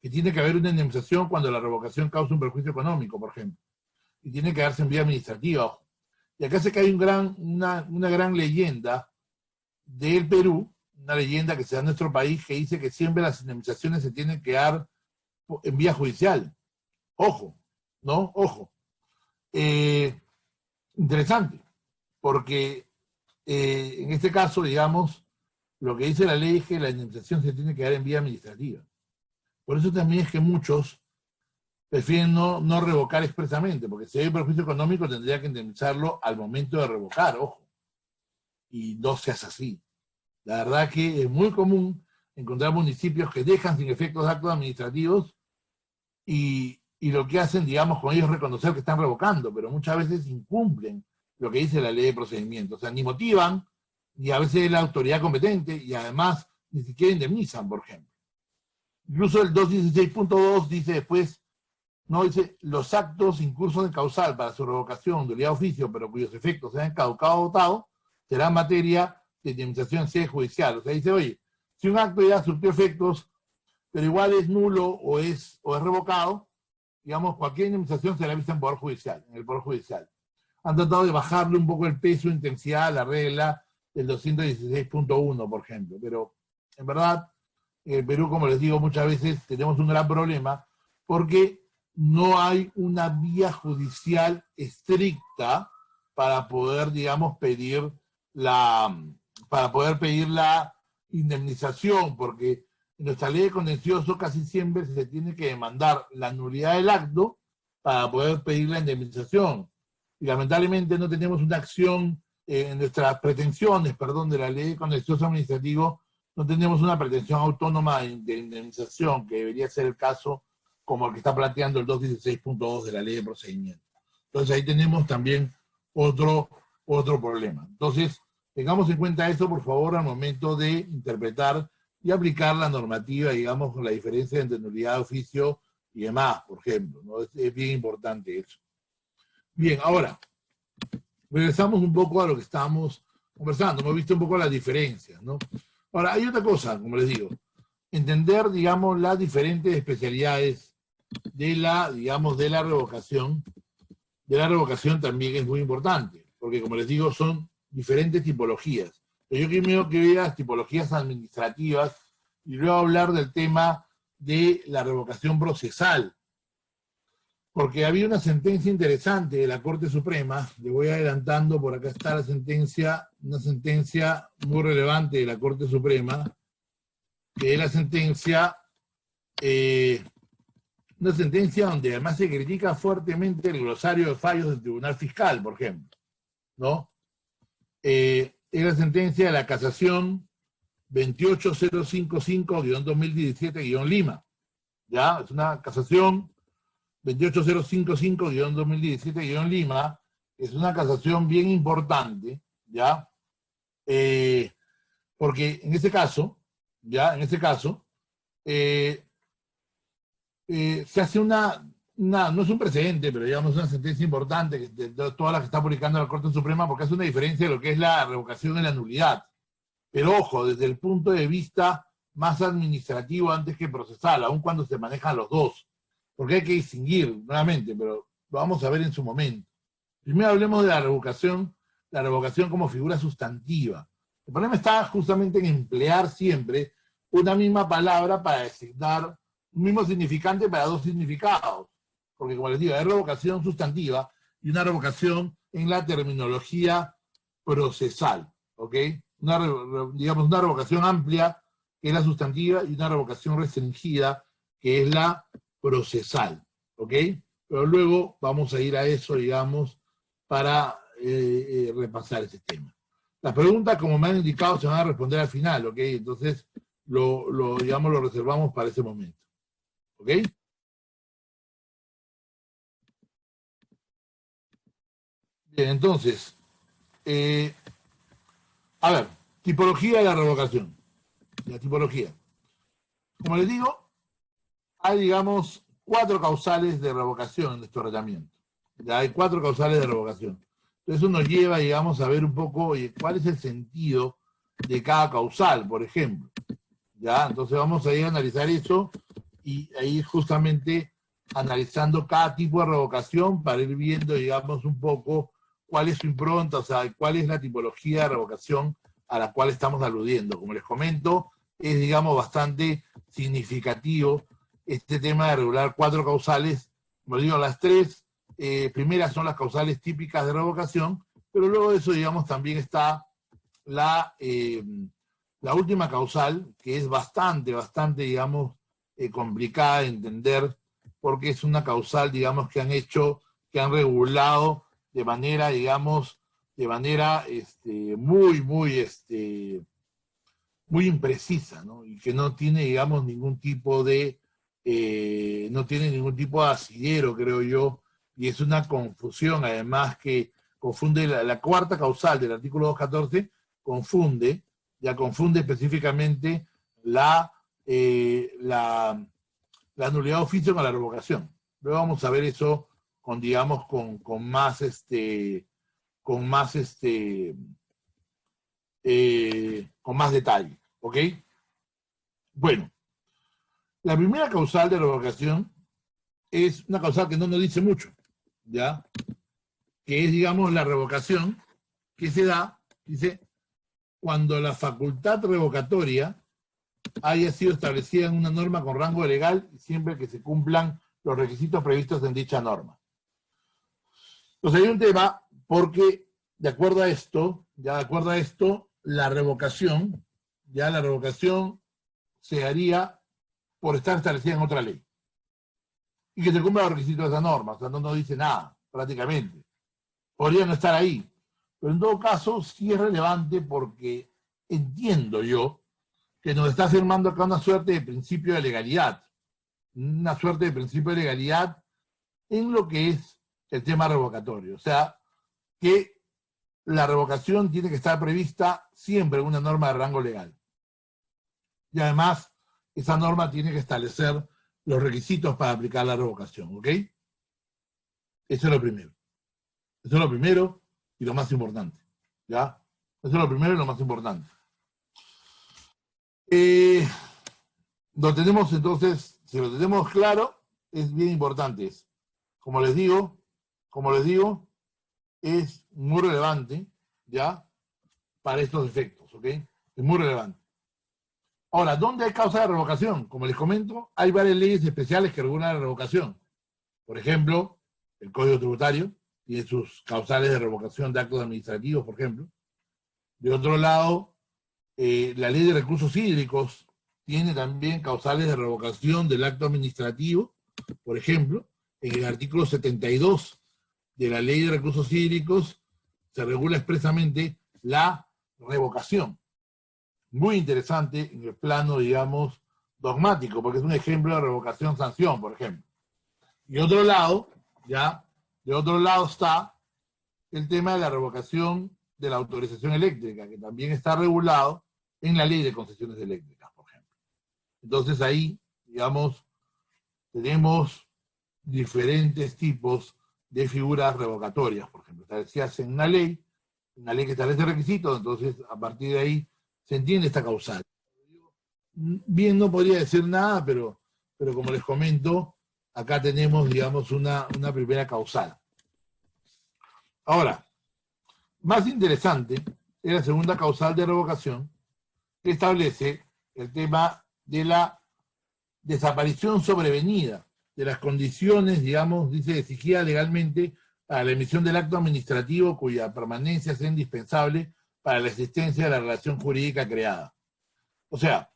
que tiene que haber una indemnización cuando la revocación causa un perjuicio económico, por ejemplo, y tiene que darse en vía administrativa, ojo. Y acá se cae una gran leyenda del Perú, una leyenda que se da en nuestro país, que dice que siempre las indemnizaciones se tienen que dar en vía judicial. Ojo, ¿no? Ojo. Interesante, porque en este caso, digamos, lo que dice la ley es que la indemnización se tiene que dar en vía administrativa. Por eso también es que muchos prefieren no revocar expresamente, porque si hay un perjuicio económico tendría que indemnizarlo al momento de revocar, ojo. Y no se hace así. La verdad que es muy común encontrar municipios que dejan sin efectos actos administrativos y lo que hacen, digamos, con ellos es reconocer que están revocando, pero muchas veces incumplen lo que dice la ley de procedimiento. O sea, ni motivan, ni a veces la autoridad competente, y además ni siquiera indemnizan, por ejemplo. Incluso el 216.2 dice después, no dice, los actos incursos en causal para su revocación, nulidad de oficio, pero cuyos efectos sean caducado o votado, será materia de indemnización en sede judicial. O sea, dice, oye, si un acto ya surtió efectos, pero igual es nulo o es revocado, digamos, cualquier indemnización será vista en Poder Judicial, en el Poder Judicial. Han tratado de bajarle un poco el peso e intensidad a la regla del 216.1, por ejemplo, pero en verdad, en Perú, como les digo muchas veces, tenemos un gran problema porque no hay una vía judicial estricta para poder, digamos, pedir la indemnización, porque en nuestra ley de contencioso casi siempre se tiene que demandar la nulidad del acto para poder pedir la indemnización. Y lamentablemente no tenemos una acción en nuestras pretensiones, de la ley de contencioso administrativo, no tenemos una pretensión autónoma de indemnización, que debería ser el caso como el que está planteando el 216.2 de la ley de procedimiento. Entonces ahí tenemos también otro problema. Entonces, tengamos en cuenta eso, por favor, al momento de interpretar y aplicar la normativa, digamos, con la diferencia entre nulidad de oficio y demás, por ejemplo, ¿no? Es bien importante eso. Bien, ahora, regresamos un poco a lo que estábamos conversando, hemos visto un poco las diferencias, ¿no? Ahora, hay otra cosa, como les digo, entender, digamos, las diferentes especialidades de la, digamos, de la revocación también es muy importante, porque como les digo, son diferentes tipologías. Pero yo quiero que vean las tipologías administrativas y luego hablar del tema de la revocación procesal. Porque había una sentencia interesante de la Corte Suprema, le voy adelantando, por acá está la sentencia, una sentencia muy relevante de la Corte Suprema, que es la sentencia, una sentencia donde además se critica fuertemente el glosario de fallos del Tribunal Fiscal, por ejemplo, ¿no? Es la sentencia de la casación 28055-2017-Lima, ¿ya? Es una casación 28055-2017-Lima, es una casación bien importante, ¿ya? Porque en ese caso, ¿ya? En ese caso, se hace no es un precedente, pero digamos una sentencia importante, de todas las que está publicando la Corte Suprema, porque hace una diferencia de lo que es la revocación y la nulidad. Pero ojo, desde el punto de vista más administrativo antes que procesal, aun cuando se manejan los dos. Porque hay que distinguir, nuevamente, pero lo vamos a ver en su momento. Primero hablemos de la revocación como figura sustantiva. El problema está justamente en emplear siempre una misma palabra para designar un mismo significante para dos significados. Porque, como les digo, hay revocación sustantiva y una revocación en la terminología procesal, ¿ok? Digamos, una revocación amplia, que es la sustantiva, y una revocación restringida, que es la procesal, ¿ok? Pero luego vamos a ir a eso, digamos, para repasar ese tema. Las preguntas, como me han indicado, se van a responder al final, ¿ok? Entonces, digamos, lo reservamos para ese momento, ¿ok? Bien, entonces, a ver, tipología de la revocación. La tipología. Como les digo, hay, digamos, 4 causales de revocación en nuestro tratamiento. Ya hay 4 causales de revocación. Entonces eso nos lleva, digamos, a ver un poco, oye, cuál es el sentido de cada causal, por ejemplo. ¿Ya? Entonces vamos a ir a analizar eso y ahí justamente analizando cada tipo de revocación para ir viendo, digamos, un poco cuál es su impronta, o sea, cuál es la tipología de revocación a la cual estamos aludiendo. Como les comento, es, digamos, bastante significativo este tema de regular 4 causales. Como digo, las 3 primeras son las causales típicas de revocación, pero luego de eso, digamos, también está la última causal, que es bastante, digamos, complicada de entender, porque es una causal, digamos, que han regulado de manera, digamos, muy imprecisa, ¿no? Y que no tiene, digamos, ningún tipo de asidero, creo yo, y es una confusión, además, que confunde la cuarta causal del artículo 214, confunde específicamente la nulidad de oficio con la revocación. Luego vamos a ver eso con, digamos, con más detalle, ¿ok? Bueno, la primera causal de revocación es una causal que no nos dice mucho, ¿ya? Que es, digamos, la revocación que se da, dice, cuando la facultad revocatoria haya sido establecida en una norma con rango legal y siempre que se cumplan los requisitos previstos en dicha norma. Entonces hay un tema porque, de acuerdo a esto, la revocación se haría por estar establecida en otra ley. Y que se cumplan los requisitos de esa norma, o sea, no nos dice nada, prácticamente. Podría no estar ahí. Pero en todo caso, sí es relevante porque entiendo yo que nos está afirmando acá una suerte de principio de legalidad. Una suerte de principio de legalidad en lo que es el tema revocatorio. O sea, que la revocación tiene que estar prevista siempre en una norma de rango legal. Y además, esa norma tiene que establecer los requisitos para aplicar la revocación, ¿ok? Eso es lo primero. y lo más importante. ¿Ya? Eso es lo primero y lo más importante. Lo tenemos entonces, si lo tenemos claro, es bien importante. Como les digo, es muy relevante, ¿ya? Para estos efectos, ¿ok? Es muy relevante. Ahora, ¿dónde hay causa de revocación? Como les comento, hay varias leyes especiales que regulan la revocación. Por ejemplo, el Código Tributario tiene sus causales de revocación de actos administrativos, por ejemplo. De otro lado, la Ley de Recursos Hídricos tiene también causales de revocación del acto administrativo. Por ejemplo, en el artículo 72 de la Ley de Recursos Hídricos se regula expresamente la revocación. Muy interesante en el plano, digamos, dogmático, porque es un ejemplo de revocación-sanción, por ejemplo. Y de otro lado está el tema de la revocación de la autorización eléctrica, que también está regulado en la Ley de Concesiones Eléctricas, por ejemplo. Entonces ahí, digamos, tenemos diferentes tipos de figuras revocatorias, por ejemplo. Establecidas en una ley que establece requisitos, entonces a partir de ahí se entiende esta causal. Bien, no podría decir nada, pero como les comento, acá tenemos, digamos, una primera causal. Ahora, más interesante es la segunda causal de revocación, que establece el tema de la desaparición sobrevenida de las condiciones, digamos, dice, exigidas legalmente para la emisión del acto administrativo cuya permanencia sea indispensable para la existencia de la relación jurídica creada. O sea,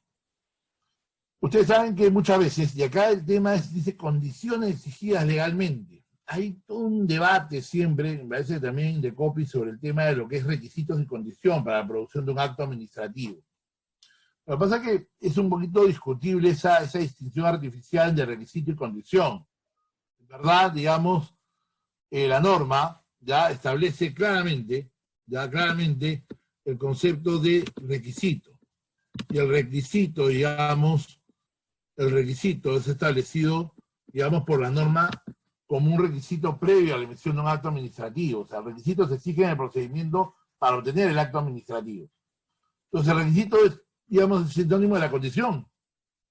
ustedes saben que muchas veces, y acá el tema es, dice, condiciones exigidas legalmente. Hay todo un debate siempre, me parece también de Copy, sobre el tema de lo que es requisitos y condición para la producción de un acto administrativo. Lo que pasa es que es un poquito discutible esa distinción artificial de requisito y condición. En verdad, digamos, la norma ya establece claramente el concepto de requisito. Y el requisito, digamos, es establecido, digamos, por la norma como un requisito previo a la emisión de un acto administrativo. O sea, el requisito se exige en el procedimiento para obtener el acto administrativo. Entonces, el requisito es, digamos, sinónimo de la condición.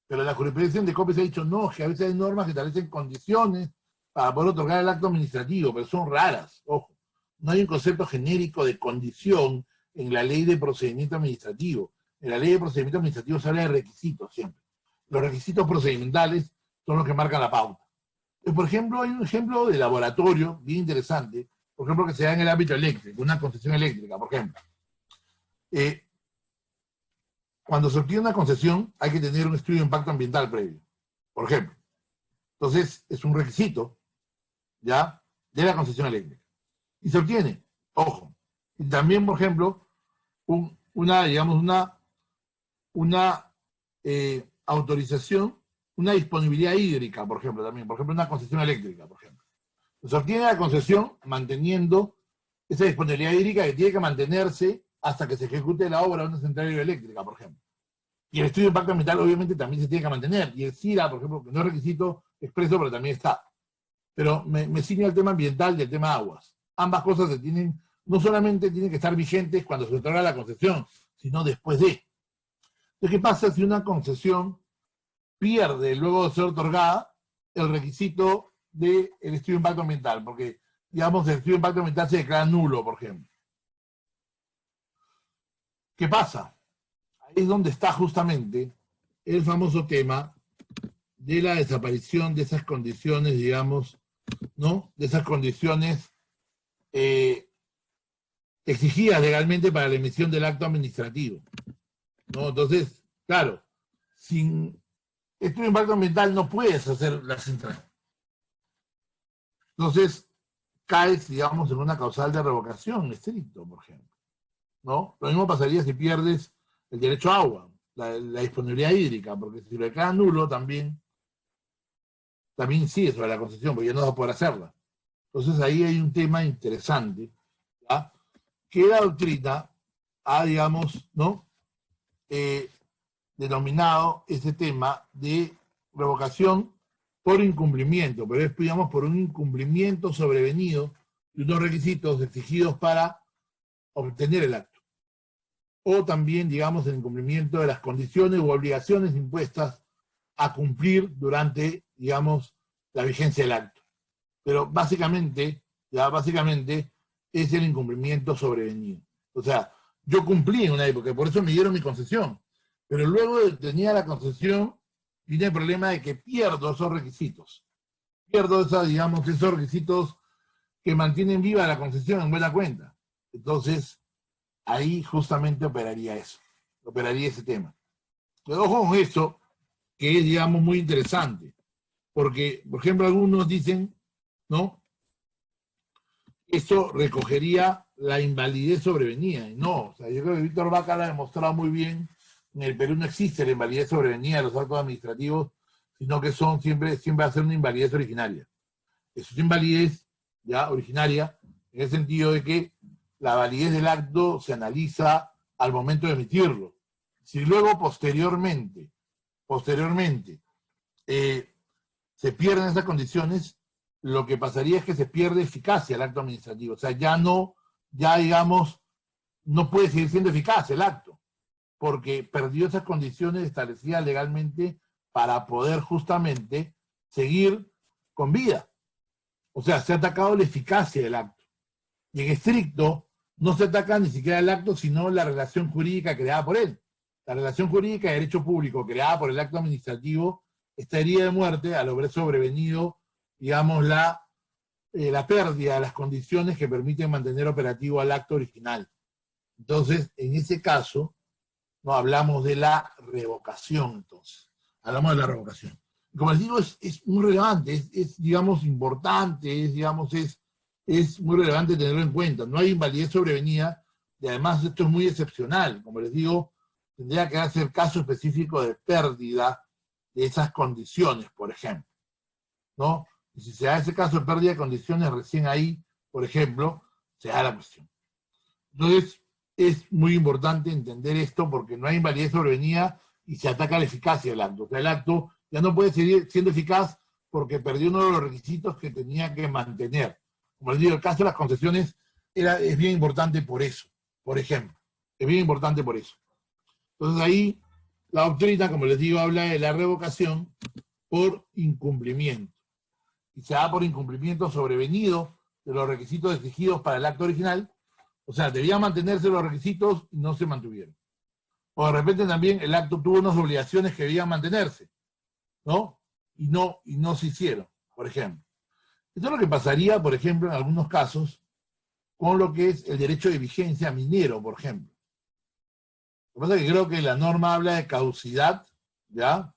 Pero la jurisprudencia de COPE se ha dicho, no, que a veces hay normas que establecen condiciones para poder otorgar el acto administrativo, pero son raras, ojo. No hay un concepto genérico de condición en la ley de procedimiento administrativo. En la ley de procedimiento administrativo se habla de requisitos siempre. Los requisitos procedimentales son los que marcan la pauta. Por ejemplo, hay un ejemplo de laboratorio bien interesante, por ejemplo, que se da en el ámbito eléctrico, una concesión eléctrica, por ejemplo. Cuando se obtiene una concesión, hay que tener un estudio de impacto ambiental previo, por ejemplo. Entonces, es un requisito, ¿ya?, de la concesión eléctrica. Y se obtiene, ojo. Y también, por ejemplo, una autorización, una disponibilidad hídrica, por ejemplo, también. Por ejemplo, una concesión eléctrica, por ejemplo. Se obtiene la concesión manteniendo esa disponibilidad hídrica que tiene que mantenerse hasta que se ejecute la obra de una central hidroeléctrica, por ejemplo. Y el estudio de impacto ambiental obviamente también se tiene que mantener. Y el CIRA, por ejemplo, que no es requisito expreso, pero también está. Pero me ciño al tema ambiental y al tema aguas. Ambas cosas se tienen, no solamente tienen que estar vigentes cuando se otorga la concesión, sino después de. Entonces, ¿qué pasa si una concesión pierde, luego de ser otorgada, el requisito del estudio de impacto ambiental? Porque, digamos, el estudio de impacto ambiental se declara nulo, por ejemplo. ¿Qué pasa? Ahí es donde está justamente el famoso tema de la desaparición de esas condiciones, digamos, ¿no? De esas condiciones exigidas legalmente para la emisión del acto administrativo, ¿no? Entonces, claro, sin estudio de impacto ambiental no puedes hacer la central. Entonces, caes, digamos, en una causal de revocación estricto, por ejemplo, ¿no? Lo mismo pasaría si pierdes el derecho a agua, la disponibilidad hídrica, porque si lo declara nulo también incide sobre la concesión, porque ya no va a poder hacerla. Entonces ahí hay un tema interesante, ¿ya?, que la doctrina ha, digamos, ¿no?, denominado ese tema de revocación por incumplimiento, pero es, digamos, por un incumplimiento sobrevenido y unos requisitos exigidos para obtener el acto. O también, digamos, el incumplimiento de las condiciones u obligaciones impuestas a cumplir durante, digamos, la vigencia del acto. Pero básicamente es el incumplimiento sobrevenido. O sea, yo cumplí en una época, por eso me dieron mi concesión. Pero luego de que tenía la concesión, viene el problema de que pierdo esos requisitos. Pierdo esos requisitos que mantienen viva la concesión en buena cuenta. Entonces, ahí justamente operaría eso. Operaría ese tema. Pero ojo con esto, que es, digamos, muy interesante. Porque, por ejemplo, algunos dicen, ¿no? Eso recogería la invalidez sobrevenida. Y no, o sea, yo creo que Víctor Vaca lo ha demostrado muy bien. En el Perú no existe la invalidez sobrevenida de los actos administrativos, sino que siempre va a ser una invalidez originaria. Es una invalidez ya originaria, en el sentido de que la validez del acto se analiza al momento de emitirlo. Si luego posteriormente, se pierden esas condiciones, lo que pasaría es que se pierde eficacia el acto administrativo. O sea, digamos, no puede seguir siendo eficaz el acto, porque perdió esas condiciones establecidas legalmente para poder justamente seguir con vida. O sea, se ha atacado la eficacia del acto. Y en estricto, no se ataca ni siquiera el acto, sino la relación jurídica creada por él. La relación jurídica de derecho público creada por el acto administrativo está herida de muerte al haber sobrevenido, digamos, la pérdida de las condiciones que permiten mantener operativo al acto original. Entonces, en ese caso, no hablamos de la revocación, entonces. Hablamos de la revocación. Como les digo, es muy relevante, es digamos, importante, es muy relevante tenerlo en cuenta. No hay invalidez sobrevenida, y además esto es muy excepcional. Como les digo, tendría que hacer caso específico de pérdida de esas condiciones, por ejemplo, ¿no? Y si se da ese caso de pérdida de condiciones, recién ahí, por ejemplo, se da la cuestión. Entonces, es muy importante entender esto porque no hay invalidez sobrevenida y se ataca la eficacia del acto. O sea, el acto ya no puede seguir siendo eficaz porque perdió uno de los requisitos que tenía que mantener. Como les digo, el caso de las concesiones es bien importante por eso, por ejemplo. Es bien importante por eso. Entonces ahí la doctrina, como les digo, habla de la revocación por incumplimiento. Y se da por incumplimiento sobrevenido de los requisitos exigidos para el acto original. O sea, debían mantenerse los requisitos y no se mantuvieron. O de repente también el acto tuvo unas obligaciones que debían mantenerse, ¿no? Y no se hicieron, por ejemplo. Esto es lo que pasaría, por ejemplo, en algunos casos, con lo que es el derecho de vigencia minero, por ejemplo. Lo que pasa es que creo que la norma habla de caducidad, ¿ya?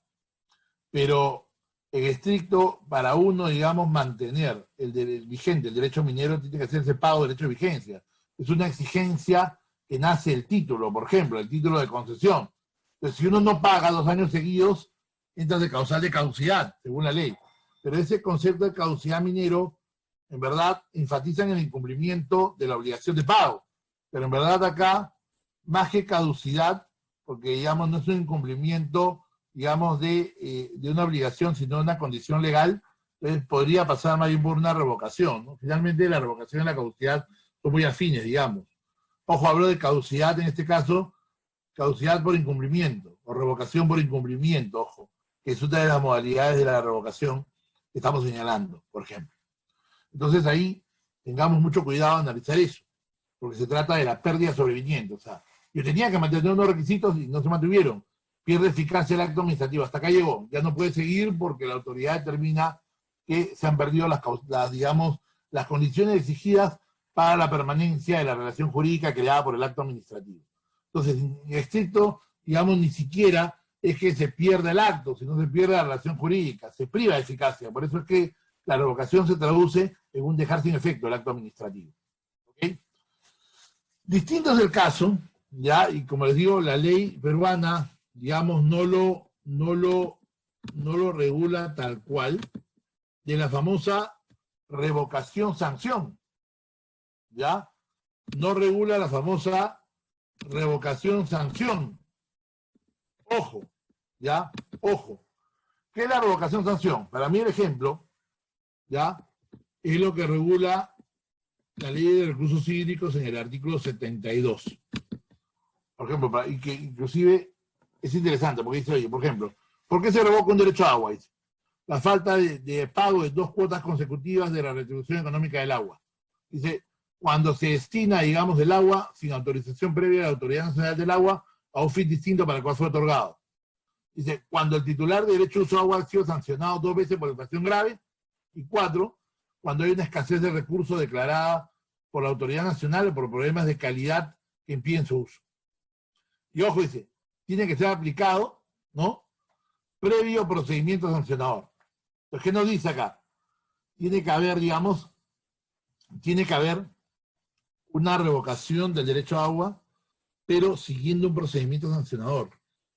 Pero en estricto, para uno, digamos, mantener el vigente, el derecho minero, tiene que hacerse pago de derecho de vigencia. Es una exigencia que nace del título, por ejemplo, el título de concesión. Entonces, si uno no paga 2 años seguidos, entra de causal de caducidad, según la ley. Pero ese concepto de caducidad minero, en verdad, enfatiza en el incumplimiento de la obligación de pago. Pero en verdad acá, más que caducidad, porque, digamos, no es un incumplimiento, digamos, de una obligación, sino de una condición legal, entonces podría pasar más bien por una revocación, ¿no? Finalmente, la revocación y la caducidad son muy afines, digamos. Ojo, hablo de caducidad en este caso, caducidad por incumplimiento, o revocación por incumplimiento, ojo, que es una de las modalidades de la revocación que estamos señalando, por ejemplo. Entonces ahí tengamos mucho cuidado en analizar eso, porque se trata de la pérdida sobreviniente. O sea, yo tenía que mantener unos requisitos y no se mantuvieron. Pierde eficacia el acto administrativo. Hasta acá llegó. Ya no puede seguir porque la autoridad determina que se han perdido las condiciones exigidas para la permanencia de la relación jurídica creada por el acto administrativo. Entonces, en estricto, digamos, ni siquiera es que se pierda el acto, sino se pierde la relación jurídica, se priva de eficacia. Por eso es que la revocación se traduce en un dejar sin efecto el acto administrativo. ¿Okay? Distinto es el caso, ya, y como les digo, la ley peruana, digamos, no lo regula tal cual, de la famosa revocación-sanción, ¿ya? No regula la famosa revocación-sanción. Ojo, ¿ya? Ojo. ¿Qué es la revocación-sanción? Para mí el ejemplo, ¿ya? Es lo que regula la ley de recursos hídricos en el artículo 72. Por ejemplo, y que inclusive es interesante, porque dice, oye, por ejemplo, ¿por qué se revoca un derecho a agua? Dice, la falta de pago de 2 cuotas consecutivas de la retribución económica del agua. Dice, cuando se destina, digamos, el agua sin autorización previa de la Autoridad Nacional del Agua a un fin distinto para el cual fue otorgado. Dice, cuando el titular de derecho de uso de agua ha sido sancionado 2 veces por infracción grave. Y 4, cuando hay una escasez de recursos declarada por la Autoridad Nacional por problemas de calidad que impiden su uso. Y ojo, dice, tiene que ser aplicado, ¿no? Previo procedimiento sancionador. Entonces, ¿qué nos dice acá? Tiene que haber, digamos, una revocación del derecho a agua, pero siguiendo un procedimiento sancionador.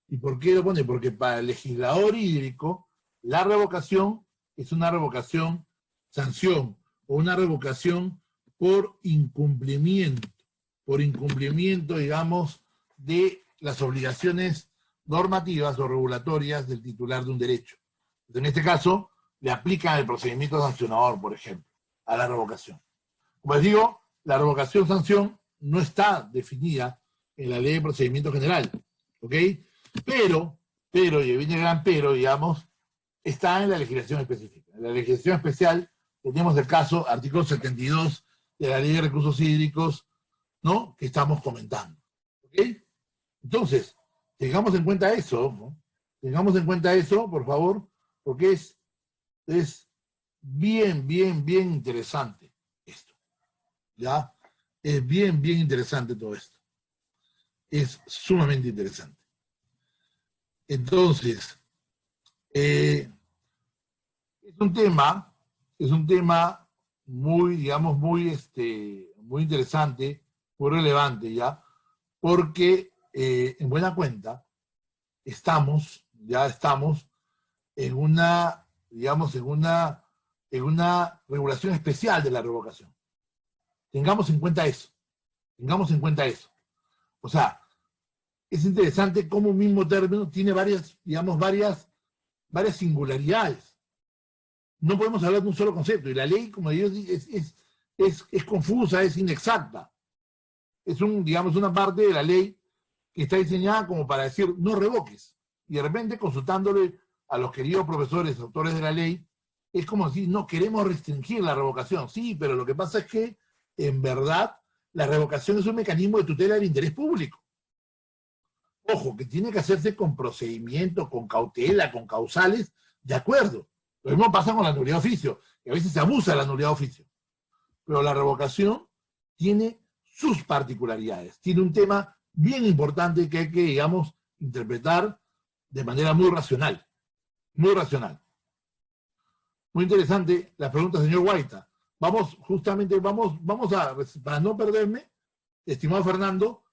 ¿Y por qué lo pone? Porque para el legislador hídrico, la revocación es una revocación sanción o una revocación por incumplimiento, digamos, de las obligaciones normativas o regulatorias del titular de un derecho. En este caso, le aplican el procedimiento sancionador, por ejemplo, a la revocación. Como les digo, la revocación-sanción no está definida en la ley de procedimiento general, ¿ok? Pero, y viene el gran pero, digamos, está en la legislación específica. En la legislación especial tenemos el caso, artículo 72 de la ley de recursos hídricos, ¿no? Que estamos comentando, ¿ok? Entonces, tengamos en cuenta eso, ¿no? Tengamos en cuenta eso, por favor, porque es bien interesante esto, ¿ya? Es bien interesante todo esto. Es sumamente interesante. Entonces, es un tema muy, digamos, muy interesante, muy relevante, ¿ya? Porque, en buena cuenta, estamos en una, digamos, en una regulación especial de la revocación. Tengamos en cuenta eso. O sea, es interesante cómo un mismo término tiene varias singularidades. No podemos hablar de un solo concepto. Y la ley, como digo, es confusa, es inexacta. Es una parte de la ley que está diseñada como para decir, no revoques. Y de repente, consultándole a los queridos profesores, autores de la ley, es como decir, no queremos restringir la revocación. Sí, pero lo que pasa es que, en verdad, la revocación es un mecanismo de tutela del interés público. Ojo, que tiene que hacerse con procedimiento, con cautela, con causales, de acuerdo. Lo mismo pasa con la nulidad de oficio, que a veces se abusa de la nulidad de oficio. Pero la revocación tiene sus particularidades. Tiene un tema bien importante que hay que, digamos, interpretar de manera muy racional. Muy racional. Muy interesante la pregunta, señor Guaita. Vamos a, para no perderme, estimado Fernando,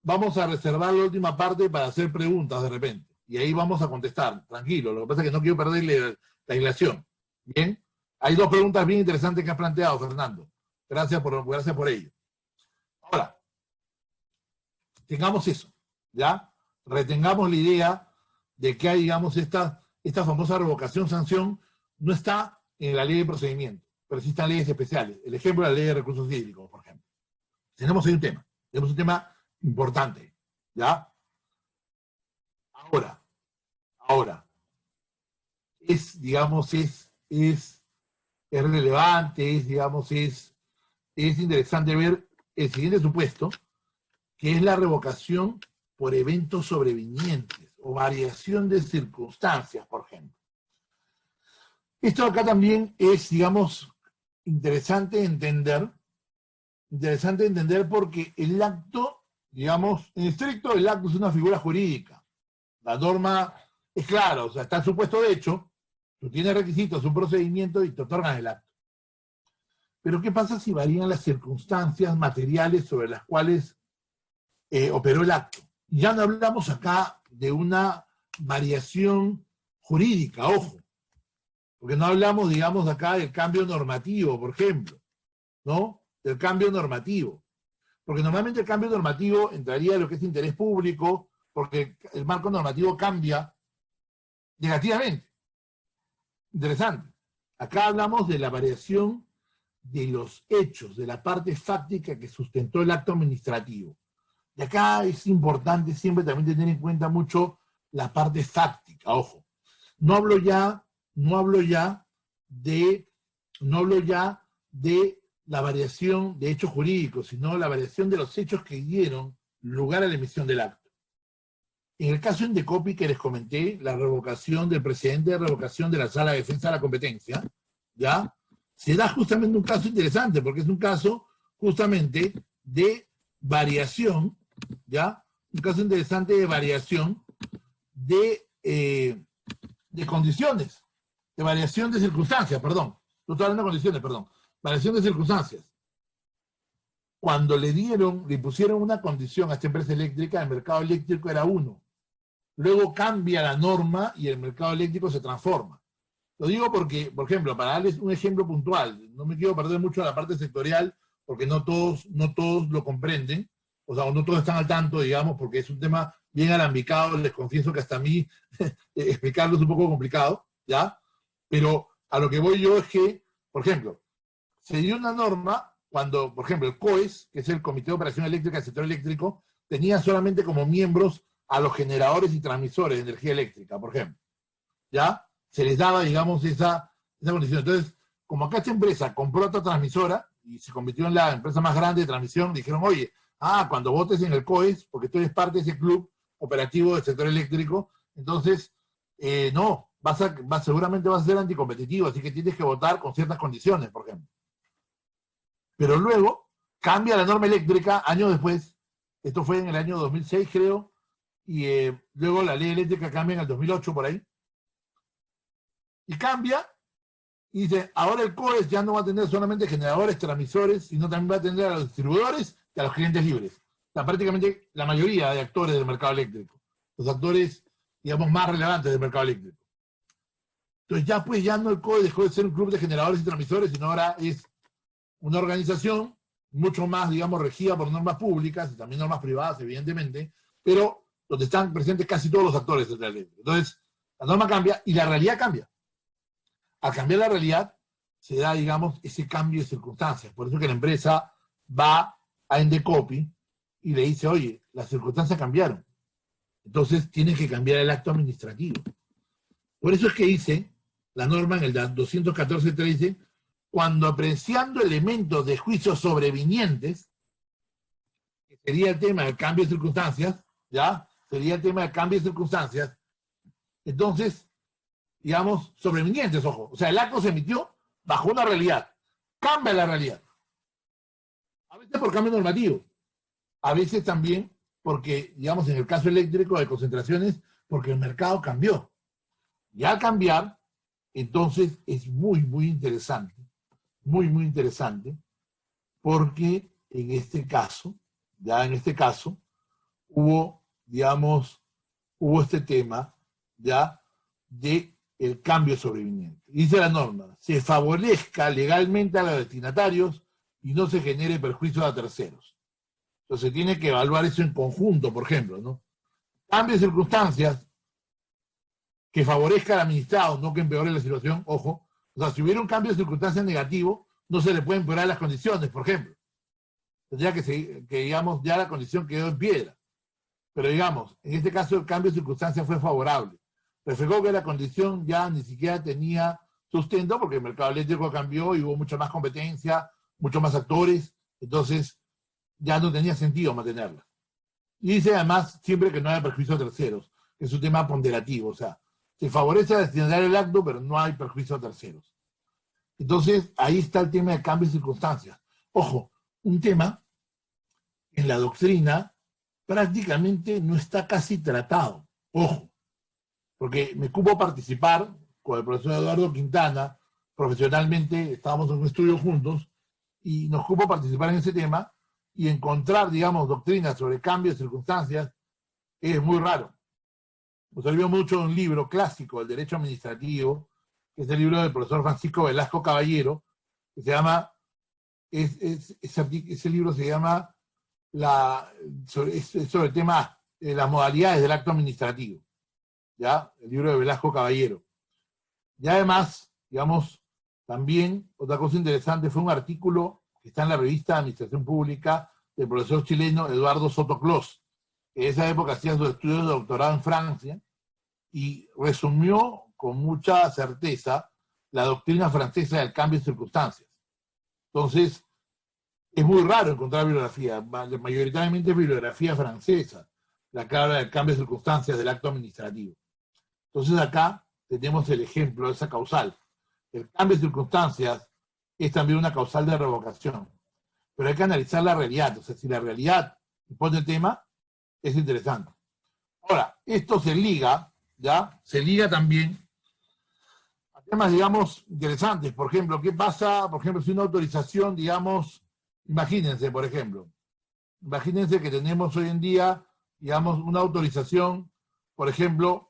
vamos a reservar la última parte para hacer preguntas de repente. Y ahí vamos a contestar, tranquilo. Lo que pasa es que no quiero perderle la ilación. Bien. Hay 2 preguntas bien interesantes que has planteado, Fernando. Gracias por ello. Ahora, tengamos eso, ¿ya? Retengamos la idea de que hay, digamos, esta famosa revocación-sanción no está en la ley de procedimiento, pero sí están leyes especiales. El ejemplo de la ley de recursos hídricos, por ejemplo. Tenemos un tema importante, ¿ya? Ahora, es relevante, es interesante ver el siguiente supuesto, que es la revocación por eventos sobrevinientes o variación de circunstancias, por ejemplo. Esto acá también es, digamos, interesante entender porque el acto, digamos, en estricto, el acto es una figura jurídica. La norma es clara, o sea, está el supuesto de hecho, tú tienes requisitos, un procedimiento y te otorgan el acto. Pero ¿qué pasa si varían las circunstancias materiales sobre las cuales operó el acto? Ya no hablamos acá de una variación jurídica, ojo, porque no hablamos, digamos, acá del cambio normativo, por ejemplo, ¿no? Del cambio normativo. Porque normalmente el cambio normativo entraría en lo que es interés público, porque el marco normativo cambia negativamente. Interesante. Acá hablamos de la variación de los hechos, de la parte fáctica que sustentó el acto administrativo. Y acá es importante siempre también tener en cuenta mucho la parte fáctica, ojo. No hablo ya de la variación de hechos jurídicos, sino la variación de los hechos que dieron lugar a la emisión del acto. En el caso Indecopi que les comenté, la revocación del presidente de revocación de la Sala de Defensa de la Competencia, ¿ya? Se da justamente un caso interesante, porque es un caso justamente de variación, ¿ya? Un caso interesante de variación de condiciones, de variación de circunstancias, perdón. No estoy hablando de condiciones, perdón. Variación de circunstancias. Cuando le pusieron una condición a esta empresa eléctrica, el mercado eléctrico era 1. Luego cambia la norma y el mercado eléctrico se transforma. Lo digo porque, por ejemplo, para darles un ejemplo puntual, no me quiero perder mucho la parte sectorial, porque no todos lo comprenden, o sea, no todos están al tanto, digamos, porque es un tema bien alambicado, les confieso que hasta a mí explicarlo es un poco complicado, ¿ya? Pero a lo que voy yo es que, por ejemplo, se dio una norma cuando, por ejemplo, el COES, que es el Comité de Operación Eléctrica del Sector Eléctrico, tenía solamente como miembros a los generadores y transmisores de energía eléctrica, por ejemplo. ¿Ya? Se les daba, digamos, esa condición. Entonces, como acá esta empresa compró otra transmisora y se convirtió en la empresa más grande de transmisión, dijeron, oye, cuando votes en el COES, porque tú eres parte de ese club operativo del sector eléctrico, entonces, no, seguramente vas a ser anticompetitivo, así que tienes que votar con ciertas condiciones, por ejemplo. Pero luego cambia la norma eléctrica años después, esto fue en el año 2006 creo, y luego la ley eléctrica cambia en el 2008 por ahí, y cambia, y dice, ahora el COES ya no va a tener solamente generadores, transmisores, sino también va a tener a los distribuidores y a los clientes libres. O sea, prácticamente la mayoría de actores del mercado eléctrico, los actores, digamos, más relevantes del mercado eléctrico. Entonces ya no el COES dejó de ser un club de generadores y transmisores, sino ahora es una organización mucho más, digamos, regida por normas públicas y también normas privadas, evidentemente, pero donde están presentes casi todos los actores del eléctrico. Entonces, la norma cambia y la realidad cambia. Al cambiar la realidad, se da, digamos, ese cambio de circunstancias. Por eso que la empresa va a Indecopi y le dice, oye, las circunstancias cambiaron. Entonces, tienen que cambiar el acto administrativo. Por eso es que dice la norma en el 214.3 dice, cuando apreciando elementos de juicio sobrevinientes, que sería el tema del cambio de circunstancias, ¿ya? Sería el tema del cambio de circunstancias. Entonces, digamos, sobrevinientes, ojo. O sea, el acto se emitió bajo una realidad. Cambia la realidad. A veces por cambio normativo. A veces también porque, digamos, en el caso eléctrico de concentraciones, porque el mercado cambió. Y al cambiar, entonces es muy, muy interesante. Muy, muy interesante. Porque en este caso, hubo, digamos, este tema, ya, de el cambio sobreviniente. Dice la norma, se favorezca legalmente a los destinatarios y no se genere perjuicio a terceros. Entonces tiene que evaluar eso en conjunto, por ejemplo, ¿no? Cambio de circunstancias que favorezca al administrado, no que empeore la situación, ojo. O sea, si hubiera un cambio de circunstancias negativo, no se le pueden empeorar las condiciones, por ejemplo. Tendría que digamos, ya la condición quedó en piedra. Pero digamos, en este caso el cambio de circunstancias fue favorable. Reflejó que la condición ya ni siquiera tenía sustento porque el mercado eléctrico cambió y hubo mucha más competencia, muchos más actores, entonces ya no tenía sentido mantenerla. Y dice además siempre que no haya perjuicio a terceros, que es un tema ponderativo, o sea, se favorece a destinatario el acto, pero no hay perjuicio a terceros. Entonces, ahí está el tema de cambio de circunstancias. Ojo, un tema en la doctrina prácticamente no está casi tratado. Ojo, porque me cupo participar con el profesor Eduardo Quintana, profesionalmente, estábamos en un estudio juntos, y nos cupo participar en ese tema, y encontrar, digamos, doctrinas sobre cambios de circunstancias es muy raro. Nos sirvió mucho un libro clásico del derecho administrativo, que es el libro del profesor Francisco Velasco Caballero, que se llama, ese libro se llama sobre el tema de las modalidades del acto administrativo. ¿Ya? El libro de Velasco Caballero. Y además, digamos, también, otra cosa interesante, fue un artículo que está en la revista Administración Pública del profesor chileno Eduardo Soto Clos, que en esa época hacía sus estudios de doctorado en Francia, y resumió con mucha certeza la doctrina francesa del cambio de circunstancias. Entonces, es muy raro encontrar bibliografía, mayoritariamente bibliografía francesa, la que habla del cambio de circunstancias del acto administrativo. Entonces acá tenemos el ejemplo de esa causal. El cambio de circunstancias es también una causal de revocación. Pero hay que analizar la realidad. O sea, si la realidad impone el tema, es interesante. Ahora, esto se liga, ¿ya? Se liga también a temas, digamos, interesantes. Por ejemplo, ¿qué pasa, por ejemplo, si una autorización, digamos, imagínense, por ejemplo, imagínense que tenemos hoy en día, digamos, una autorización, por ejemplo,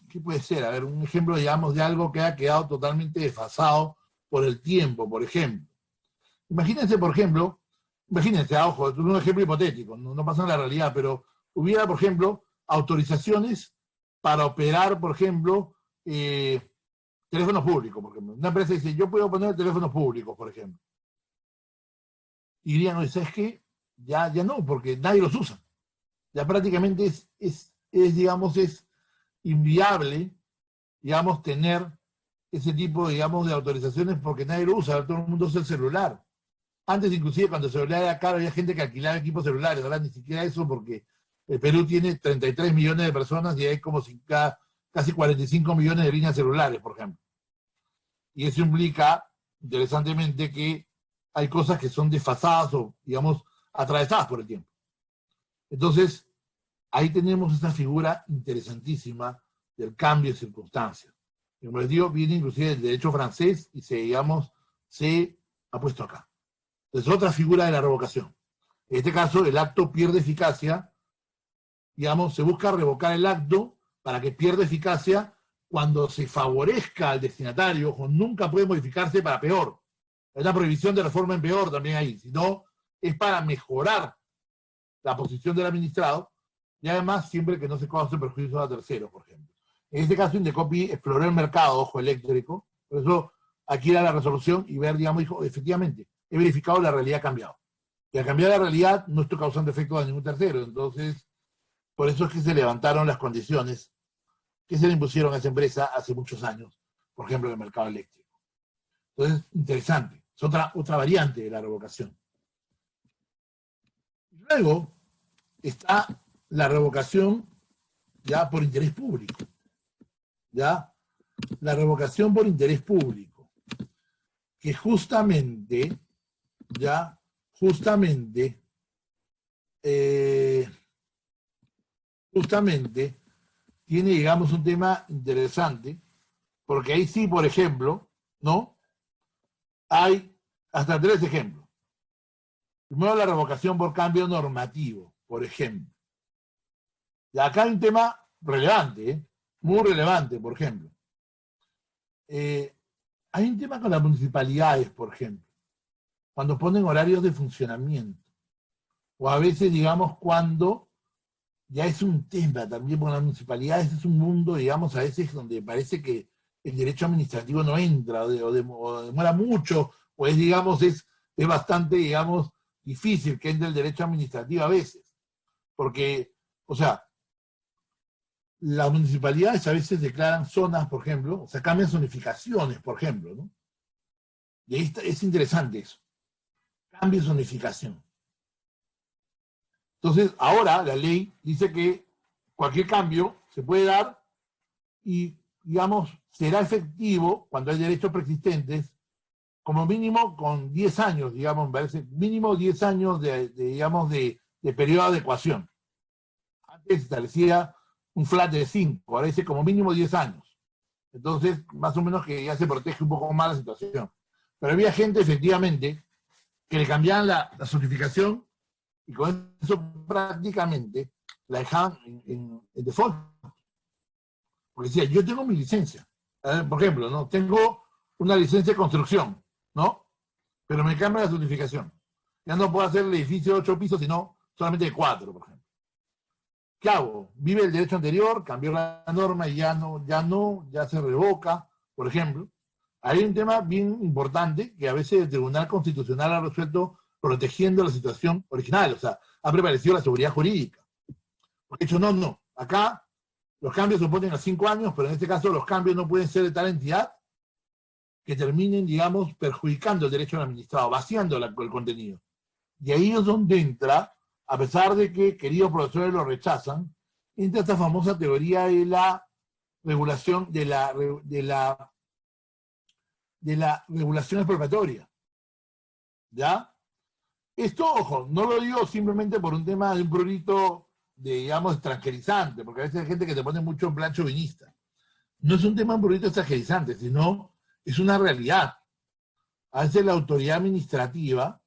¿qué puede ser? A ver, un ejemplo, digamos, de algo que ha quedado totalmente desfasado por el tiempo, por ejemplo. Imagínense, por ejemplo, imagínense, ojo, es un ejemplo hipotético, no pasa en la realidad, pero hubiera, por ejemplo, autorizaciones para operar, por ejemplo, teléfonos públicos, por ejemplo. Una empresa dice, yo puedo poner teléfonos públicos, por ejemplo. Y dirían, oye, ¿sabes qué? Ya no, porque nadie los usa. Ya prácticamente digamos, es inviable, digamos, tener ese tipo, digamos, de autorizaciones porque nadie lo usa, todo el mundo usa el celular. Antes, inclusive, cuando el celular era caro, había gente que alquilaba equipos celulares, ahora ni siquiera eso, porque el Perú tiene 33 millones de personas y hay como casi 45 millones de líneas celulares, por ejemplo. Y eso implica, interesantemente, que hay cosas que son desfasadas o, digamos, atravesadas por el tiempo. Entonces, ahí tenemos esta figura interesantísima del cambio de circunstancias. Como les digo, viene inclusive del derecho francés y se ha puesto acá. Entonces, otra figura de la revocación. En este caso, el acto pierde eficacia, digamos, se busca revocar el acto para que pierda eficacia cuando se favorezca al destinatario, ojo, nunca puede modificarse para peor. Hay una prohibición de reforma en peor también ahí, sino es para mejorar la posición del administrado, y además siempre que no se cause perjuicio a terceros, por ejemplo. En este caso, Indecopi exploró el mercado, ojo, eléctrico, por eso aquí era la resolución y ver, digamos, dijo, efectivamente, he verificado la realidad ha cambiado. Y al cambiar la realidad no estoy causando efecto a ningún tercero, entonces, por eso es que se levantaron las condiciones que se le impusieron a esa empresa hace muchos años, por ejemplo, en el mercado eléctrico. Entonces, interesante, es otra variante de la revocación. Luego está la revocación ya por interés público. ¿Ya? La revocación por interés público, que justamente tiene, digamos, un tema interesante, porque ahí sí, por ejemplo, ¿no? Hay hasta 3 ejemplos. Primero, la revocación por cambio normativo, por ejemplo. Y acá hay un tema relevante, muy relevante, por ejemplo. Hay un tema con las municipalidades, por ejemplo, cuando ponen horarios de funcionamiento. O a veces, digamos, cuando ya es un tema también, porque las municipalidades es un mundo, digamos, a veces donde parece que el derecho administrativo no entra, o demora mucho, o es, digamos, es bastante, digamos, difícil que entre el derecho administrativo a veces. Porque, o sea, las municipalidades a veces declaran zonas, por ejemplo, o sea, cambian zonificaciones, por ejemplo, ¿no? Y ahí es interesante eso. Cambio de zonificación. Entonces, ahora la ley dice que cualquier cambio se puede dar y, digamos, será efectivo cuando hay derechos preexistentes, como mínimo con 10 años, digamos, me parece, mínimo 10 años de periodo de adecuación. Antes se establecía un flat de 5, ahora dice como mínimo 10 años. Entonces, más o menos que ya se protege un poco más la situación. Pero había gente, efectivamente, que le cambiaban la zonificación y con eso prácticamente la dejaban en default. Porque decía, yo tengo mi licencia. Por ejemplo, ¿no? Tengo una licencia de construcción, ¿no? Pero me cambia la zonificación. Ya no puedo hacer el edificio de 8 pisos, sino solamente de 4, por ejemplo. ¿Qué hago? Vive el derecho anterior, cambió la norma y ya se revoca, por ejemplo. Hay un tema bien importante que a veces el Tribunal Constitucional ha resuelto protegiendo la situación original, o sea, ha prevalecido la seguridad jurídica. Porque ha dicho, no, acá los cambios se oponen a 5 años, pero en este caso los cambios no pueden ser de tal entidad que terminen, digamos, perjudicando el derecho del administrado, vaciando el contenido. Y ahí es donde entra, a pesar de que queridos profesores lo rechazan, entra esta famosa teoría de la regulación, de la regulación expropiatoria. ¿Ya? Esto, ojo, no lo digo simplemente por un tema de un prurito, digamos, extranjerizante, porque a veces hay gente que te pone mucho en plan chauvinista. No es un tema de un prurito extranjerizante, sino es una realidad. A veces la autoridad administrativa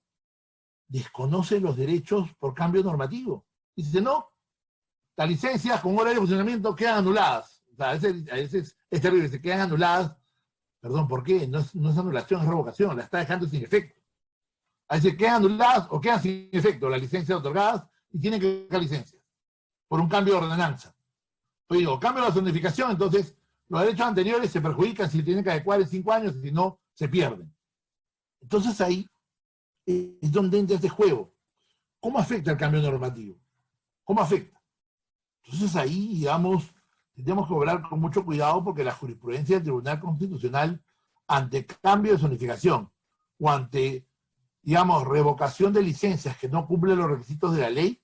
desconoce los derechos por cambio normativo. Dice, no, las licencias con horario de funcionamiento quedan anuladas. O sea, a veces es terrible, se quedan anuladas. Perdón, ¿por qué? No es anulación, es revocación, la está dejando sin efecto. A veces quedan anuladas o quedan sin efecto las licencias otorgadas y tienen que dejar licencias por un cambio de ordenanza. Pues digo, cambio de la zonificación, entonces los derechos anteriores se perjudican si tienen que adecuar en 5 años, si no, se pierden. Entonces ahí es donde entra este juego. ¿Cómo afecta el cambio normativo? ¿Cómo afecta? Entonces ahí, digamos, tenemos que obrar con mucho cuidado porque la jurisprudencia del Tribunal Constitucional ante cambio de zonificación o ante, digamos, revocación de licencias que no cumplen los requisitos de la ley,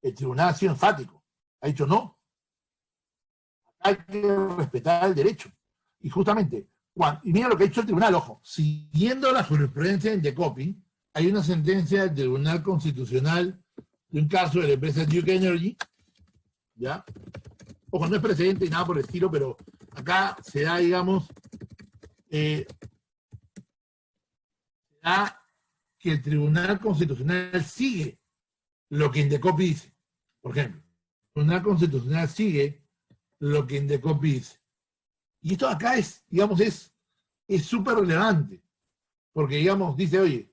el tribunal ha sido enfático. Ha dicho no. Hay que respetar el derecho. Y justamente, y mira lo que ha dicho el tribunal, ojo, siguiendo la jurisprudencia en Decopi, hay una sentencia del Tribunal Constitucional de un caso de la empresa Duke Energy, ¿ya? Ojo, no es precedente y nada por el estilo, pero acá se da, digamos, se da que el Tribunal Constitucional sigue lo que Indecopi dice. Por ejemplo, el Tribunal Constitucional sigue lo que Indecopi dice. Y esto acá es, digamos, es súper relevante, porque, digamos, dice, oye,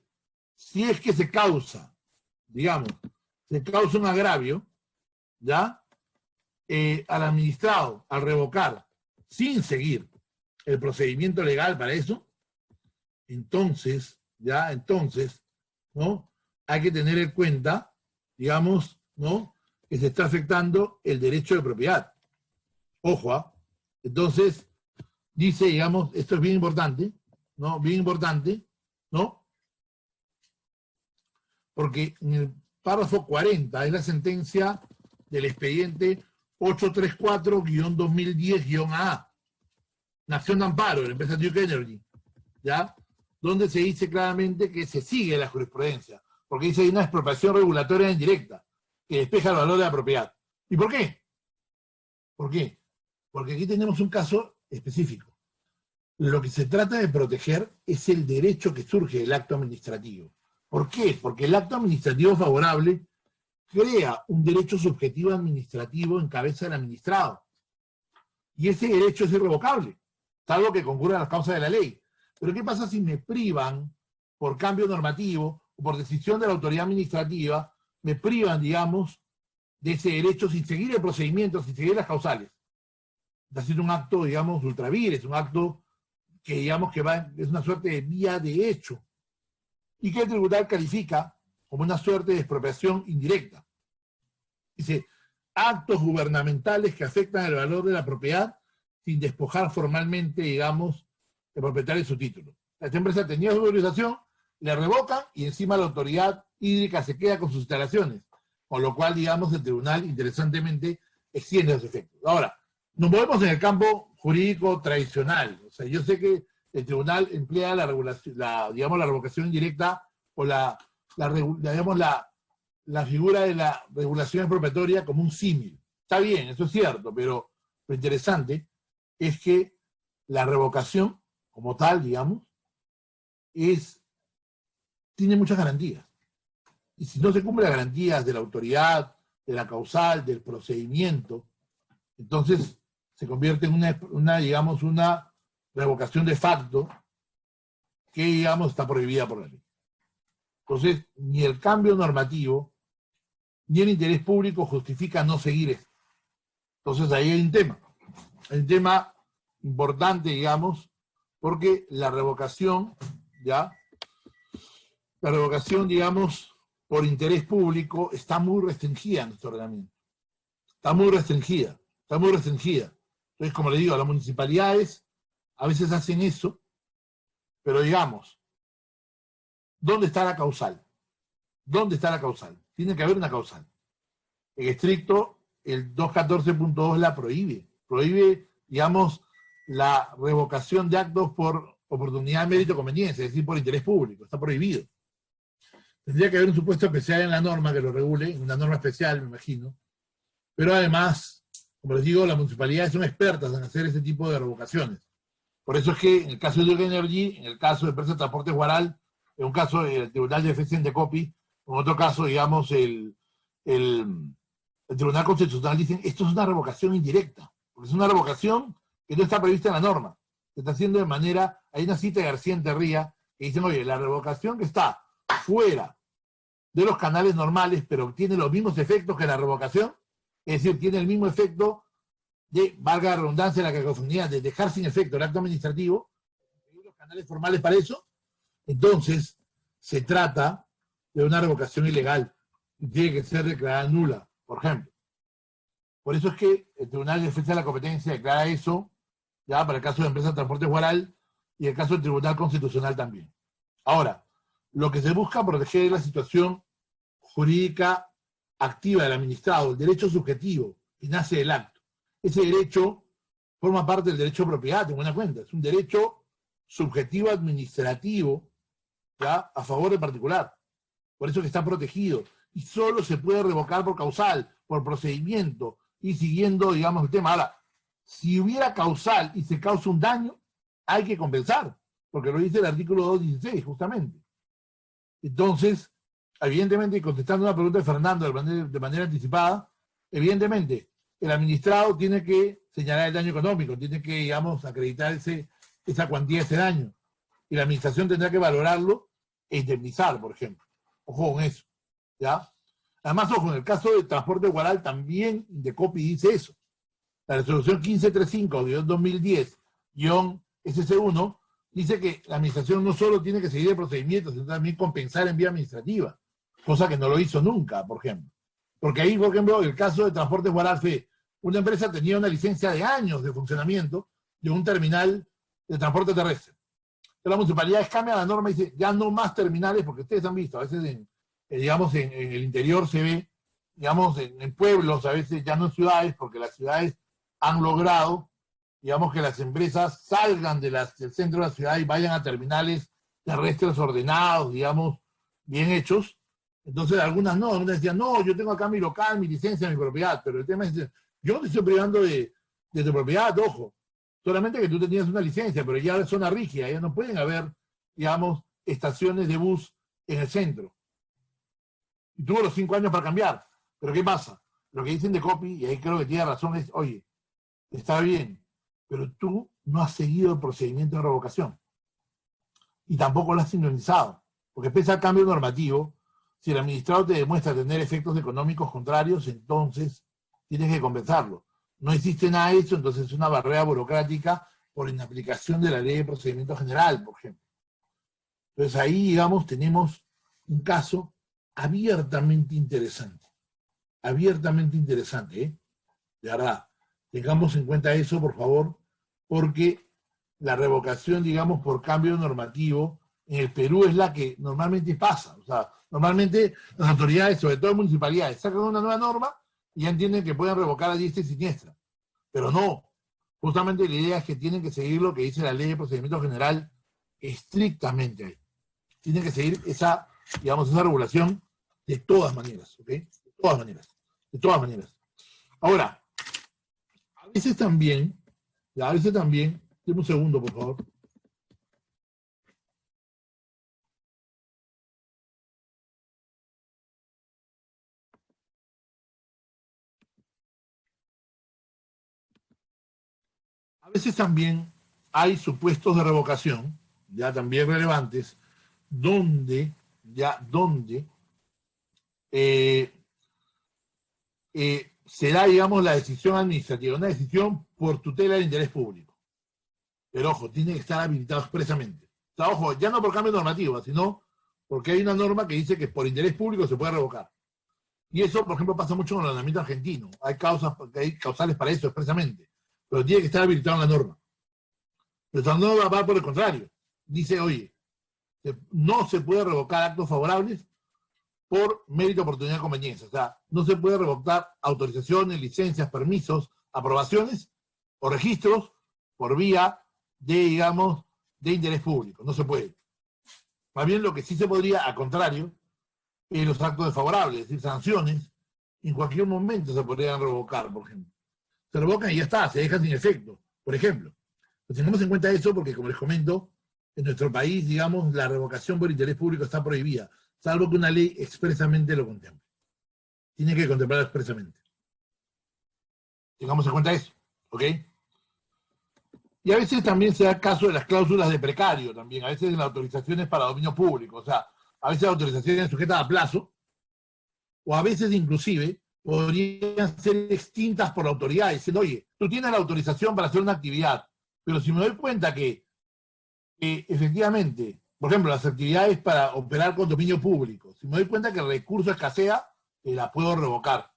si es que se causa, digamos, se causa un agravio, ¿ya? Al administrado, al revocar, sin seguir el procedimiento legal para eso, entonces, ¿no? Hay que tener en cuenta, digamos, ¿no? Que se está afectando el derecho de propiedad. Ojo, ¿ah? Entonces, dice, digamos, esto es bien importante, ¿no? Bien importante, ¿no? Porque en el párrafo 40 es la sentencia del expediente 834-2010-A, Nación de Amparo, de la empresa Duke Energy, ¿ya? Donde se dice claramente que se sigue la jurisprudencia, porque dice que hay una expropiación regulatoria indirecta, que despeja el valor de la propiedad. ¿Y por qué? ¿Por qué? Porque aquí tenemos un caso específico. Lo que se trata de proteger es el derecho que surge del acto administrativo. ¿Por qué? Porque el acto administrativo favorable crea un derecho subjetivo administrativo en cabeza del administrado. Y ese derecho es irrevocable, salvo que concurra a las causas de la ley. Pero ¿qué pasa si me privan, por cambio normativo, o por decisión de la autoridad administrativa, me privan, digamos, de ese derecho sin seguir el procedimiento, sin seguir las causales? Está haciendo un acto, digamos, ultravires, un acto que, digamos, es una suerte de vía de hecho, y que el tribunal califica como una suerte de expropiación indirecta. Dice, actos gubernamentales que afectan el valor de la propiedad sin despojar formalmente, digamos, el propietario de su título. Esta empresa tenía su autorización, le revoca y encima la autoridad hídrica se queda con sus instalaciones, con lo cual, digamos, el tribunal, interesantemente, extiende los efectos. Ahora, nos movemos en el campo jurídico tradicional. O sea, yo sé que el tribunal emplea la regulación, digamos, la revocación indirecta o la figura de la regulación expropiatoria como un símil. Está bien, eso es cierto, pero lo interesante es que la revocación, como tal, digamos, tiene muchas garantías. Y si no se cumplen las garantías de la autoridad, de la causal, del procedimiento, entonces se convierte en digamos, una revocación de facto que, digamos, está prohibida por la ley. Entonces, ni el cambio normativo, ni el interés público justifica no seguir esto. Entonces, ahí hay un tema. Hay un tema importante, digamos, porque la revocación, ¿ya? La revocación, digamos, por interés público está muy restringida en nuestro ordenamiento. Está muy restringida, está muy restringida. Entonces, como le digo, las municipalidades a veces hacen eso, pero digamos, ¿dónde está la causal? ¿Dónde está la causal? Tiene que haber una causal. En estricto, el 214.2 la prohíbe. Prohíbe, digamos, la revocación de actos por oportunidad, mérito, conveniencia, es decir, por interés público. Está prohibido. Tendría que haber un supuesto especial en la norma que lo regule, una norma especial, me imagino. Pero además, como les digo, las municipalidades son expertas en hacer ese tipo de revocaciones. Por eso es que en el caso de Duke Energy, en el caso de Empresa de Transportes Guaral, en un caso del Tribunal de Defensa de Copi, en otro caso, digamos, el Tribunal Constitucional dicen, esto es una revocación indirecta, porque es una revocación que no está prevista en la norma. Se está haciendo de manera, hay una cita de García Enterría que dicen, oye, la revocación que está fuera de los canales normales, pero tiene los mismos efectos que la revocación, es decir, tiene el mismo efecto de, valga la redundancia, la cacofonía, de dejar sin efecto el acto administrativo, hay los canales formales para eso, entonces se trata de una revocación ilegal y tiene que ser declarada nula, por ejemplo. Por eso es que el Tribunal de Defensa de la Competencia declara eso, ya para el caso de Empresa de Transportes Guaral y el caso del Tribunal Constitucional también. Ahora, lo que se busca proteger es la situación jurídica activa del administrado, el derecho subjetivo que nace del acto. Ese derecho forma parte del derecho de propiedad, en buena cuenta. Es un derecho subjetivo administrativo, ¿ya? A favor del particular. Por eso que está protegido. Y solo se puede revocar por causal, por procedimiento, y siguiendo, digamos, el tema. Ahora, si hubiera causal y se causa un daño, hay que compensar, porque lo dice el artículo 216, justamente. Entonces, evidentemente, contestando una pregunta de Fernando de manera anticipada, evidentemente, el administrado tiene que señalar el daño económico, tiene que, digamos, acreditar esa cuantía, ese daño. Y la administración tendrá que valorarlo e indemnizar, por ejemplo. Ojo con eso, ¿ya? Además, ojo, en el caso del transporte Guaral también Indecopi dice eso. La resolución 1535-2010-SC1 dice que la administración no solo tiene que seguir el procedimiento, sino también compensar en vía administrativa, cosa que no lo hizo nunca, por ejemplo. Porque ahí, por ejemplo, el caso de Transporte Guaral fue, una empresa tenía una licencia de años de funcionamiento de un terminal de transporte terrestre. Las municipalidades cambian la norma y dicen, ya no más terminales, porque ustedes han visto, a veces, digamos, en el interior se ve, digamos, en pueblos, a veces ya no en ciudades, porque las ciudades han logrado, digamos, que las empresas salgan del centro de la ciudad y vayan a terminales terrestres ordenados, digamos, bien hechos. Entonces algunas no, algunas decían, no, yo tengo acá mi local, mi licencia, mi propiedad, pero el tema es, yo no te estoy privando de tu propiedad, ojo, solamente que tú tenías una licencia, pero ya es zona rígida, ya no pueden haber, digamos, estaciones de bus en el centro. Y tuvo los 5 años para cambiar, pero ¿qué pasa? Lo que dicen de Copi, y ahí creo que tiene razón, es, oye, está bien, pero tú no has seguido el procedimiento de revocación. Y tampoco lo has sincronizado, porque pese al cambio normativo, si el administrado te demuestra tener efectos económicos contrarios, entonces tienes que compensarlo. No existe nada de eso, entonces es una barrera burocrática por inaplicación de la ley de procedimiento general, por ejemplo. Entonces ahí, digamos, tenemos un caso abiertamente interesante. Abiertamente interesante, ¿eh? De verdad. Tengamos en cuenta eso, por favor, porque la revocación, digamos, por cambio normativo en el Perú es la que normalmente pasa. O sea, normalmente las autoridades, sobre todo municipalidades, sacan una nueva norma y ya entienden que pueden revocar a diestra y siniestra. Pero no. Justamente la idea es que tienen que seguir lo que dice la ley de procedimiento general estrictamente. Tienen que seguir esa, digamos, esa regulación de todas maneras, ¿ok? De todas maneras. De todas maneras. Ahora, a veces también, deme un segundo, por favor. A veces también hay supuestos de revocación, ya también relevantes, donde se da, digamos, la decisión administrativa, una decisión por tutela del interés público. Pero ojo, tiene que estar habilitado expresamente. O sea, ojo, ya no por cambio normativo, sino porque hay una norma que dice que por interés público se puede revocar. Y eso, por ejemplo, pasa mucho con el ordenamiento argentino. Hay causales para eso expresamente. Pero tiene que estar habilitado en la norma. Pero la norma va por el contrario. Dice, oye, no se puede revocar actos favorables por mérito, oportunidad y conveniencia. O sea, no se puede revocar autorizaciones, licencias, permisos, aprobaciones o registros por vía de, digamos, de interés público. No se puede. Más bien lo que sí se podría, al contrario, los actos desfavorables, es decir, sanciones, en cualquier momento se podrían revocar, por ejemplo. Se revocan y ya está, se dejan sin efecto, por ejemplo. Pues tengamos en cuenta eso porque, como les comento, en nuestro país, digamos, la revocación por interés público está prohibida, salvo que una ley expresamente lo contemple. Tiene que contemplarlo expresamente. Tengamos en cuenta eso, ¿ok? Y a veces también se da caso de las cláusulas de precario también, a veces en las autorizaciones para dominio público, o sea, a veces autorizaciones sujetas a plazo, o a veces inclusive podrían ser extintas por la autoridad, diciendo, oye, tú tienes la autorización para hacer una actividad, pero si me doy cuenta que efectivamente, por ejemplo, las actividades para operar con dominio público, si me doy cuenta que el recurso escasea, la puedo revocar.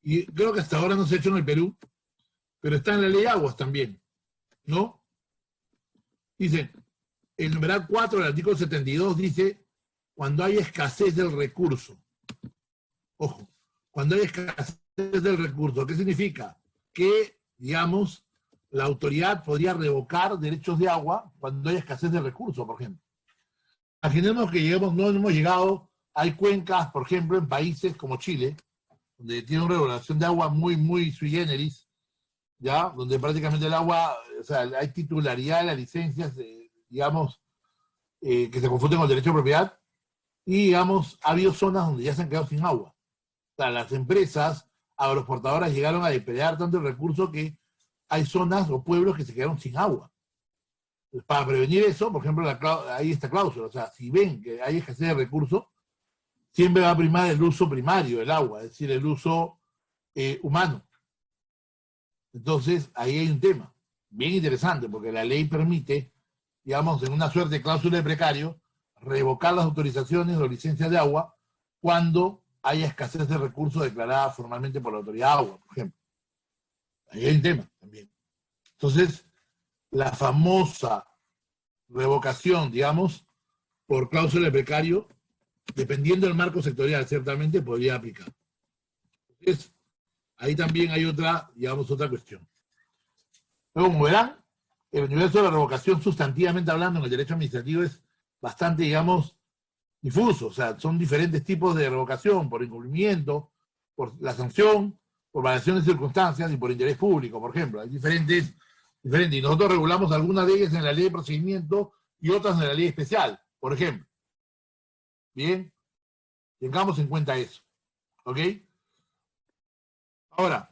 Y creo que hasta ahora no se ha hecho en el Perú, pero está en la ley de aguas también, ¿no? Dice, el numeral 4 del artículo 72 dice, cuando hay escasez del recurso. Ojo, cuando hay escasez del recurso, ¿qué significa? Que, digamos, la autoridad podría revocar derechos de agua cuando hay escasez de recursos, por ejemplo. Imaginemos que no hemos llegado, hay cuencas, por ejemplo, en países como Chile, donde tiene una regulación de agua muy, muy sui generis, ¿ya? Donde prácticamente el agua, o sea, hay titularidad de las licencias, digamos, que se confunden con el derecho de propiedad, y, digamos, ha habido zonas donde ya se han quedado sin agua. O sea, las empresas agroexportadoras llegaron a depredar tanto el recurso que hay zonas o pueblos que se quedaron sin agua. Entonces, para prevenir eso, por ejemplo, hay esta cláusula, o sea, si ven que hay escasez de recursos, siempre va a primar el uso primario del agua, es decir, el uso humano. Entonces, ahí hay un tema bien interesante, porque la ley permite, digamos, en una suerte de cláusula de precario, revocar las autorizaciones o licencias de agua cuando haya escasez de recursos declarada formalmente por la autoridad de agua, por ejemplo. Ahí hay un tema también. Entonces, la famosa revocación, digamos, por cláusula de precario, dependiendo del marco sectorial, ciertamente podría aplicar. Entonces, ahí también hay otra, digamos, otra cuestión. Luego, como verán, el universo de la revocación, sustantivamente hablando, en el derecho administrativo es bastante, digamos, difuso. O sea, son diferentes tipos de revocación, por incumplimiento, por la sanción, por variaciones de circunstancias y por interés público, por ejemplo. Hay diferentes, y nosotros regulamos algunas de ellas en la ley de procedimiento y otras en la ley especial, por ejemplo. Bien, tengamos en cuenta eso. ¿Ok? Ahora,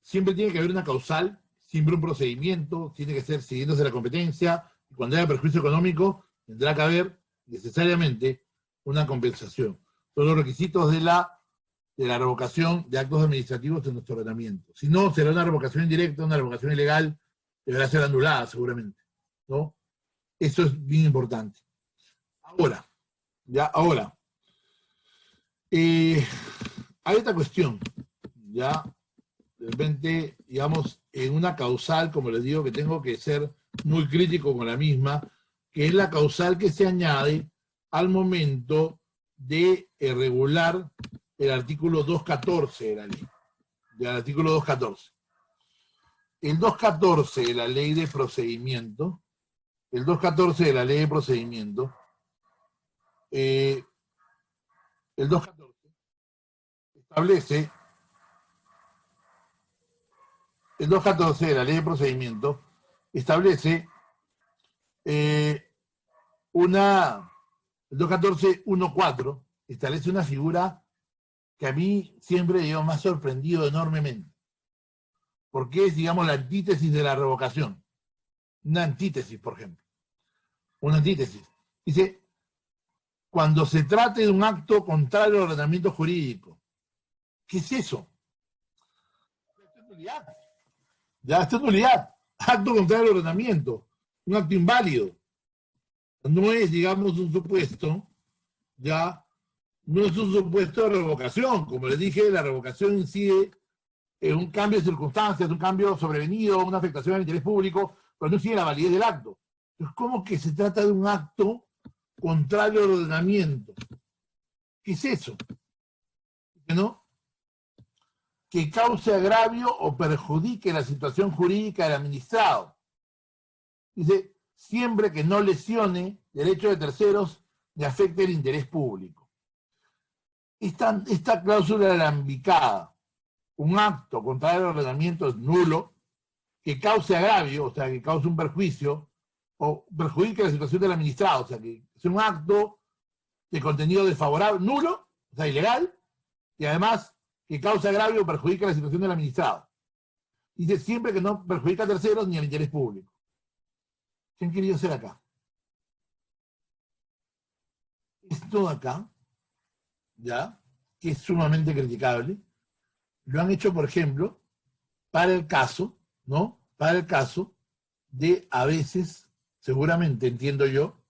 siempre tiene que haber una causal, siempre un procedimiento, tiene que ser siguiéndose la competencia, y cuando haya perjuicio económico, tendrá que haber necesariamente una compensación. Son los requisitos de la revocación de actos administrativos en nuestro ordenamiento. Si no, será una revocación indirecta, una revocación ilegal, deberá ser anulada seguramente, ¿no? Eso es bien importante. Ahora, hay otra cuestión, ya, de repente, digamos, en una causal, como les digo, que tengo que ser muy crítico con la misma, que es la causal que se añade al momento de regular el artículo 214 de la ley, del artículo 214. El 214 de la ley de procedimiento, el 214 de la ley de procedimiento, el 214 establece, el 214 de la ley de procedimiento establece el 214.1.4 establece una figura que a mí siempre, digamos, me ha sorprendido enormemente. Porque es, digamos, la antítesis de la revocación. Una antítesis, por ejemplo. Una antítesis. Dice, cuando se trate de un acto contrario al ordenamiento jurídico. ¿Qué es eso? Esto es nulidad. Ya, esto es nulidad. acto contrario al ordenamiento, un acto inválido. No es, digamos, un supuesto, ya, no es un supuesto de revocación. Como les dije, la revocación incide en un cambio de circunstancias, un cambio sobrevenido, una afectación al interés público, pero no incide en la validez del acto. Entonces, ¿cómo que se trata de un acto contrario al ordenamiento? ¿Qué es eso? ¿No? Que cause agravio o perjudique la situación jurídica del administrado. Dice, siempre que no lesione derechos de terceros ni afecte el interés público. Esta cláusula alambicada, un acto contrario al ordenamiento es nulo, que cause agravio, o sea, que cause un perjuicio, o perjudique la situación del administrado, o sea, que es un acto de contenido desfavorable, nulo, o sea, ilegal, y además que cause agravio o perjudique la situación del administrado. Dice siempre que no perjudica a terceros ni al interés público. ¿Qué han querido hacer acá? Esto de acá, ¿ya? Que es sumamente criticable, lo han hecho, por ejemplo, para el caso, ¿no? Para el caso de, a veces, seguramente, entiendo yo,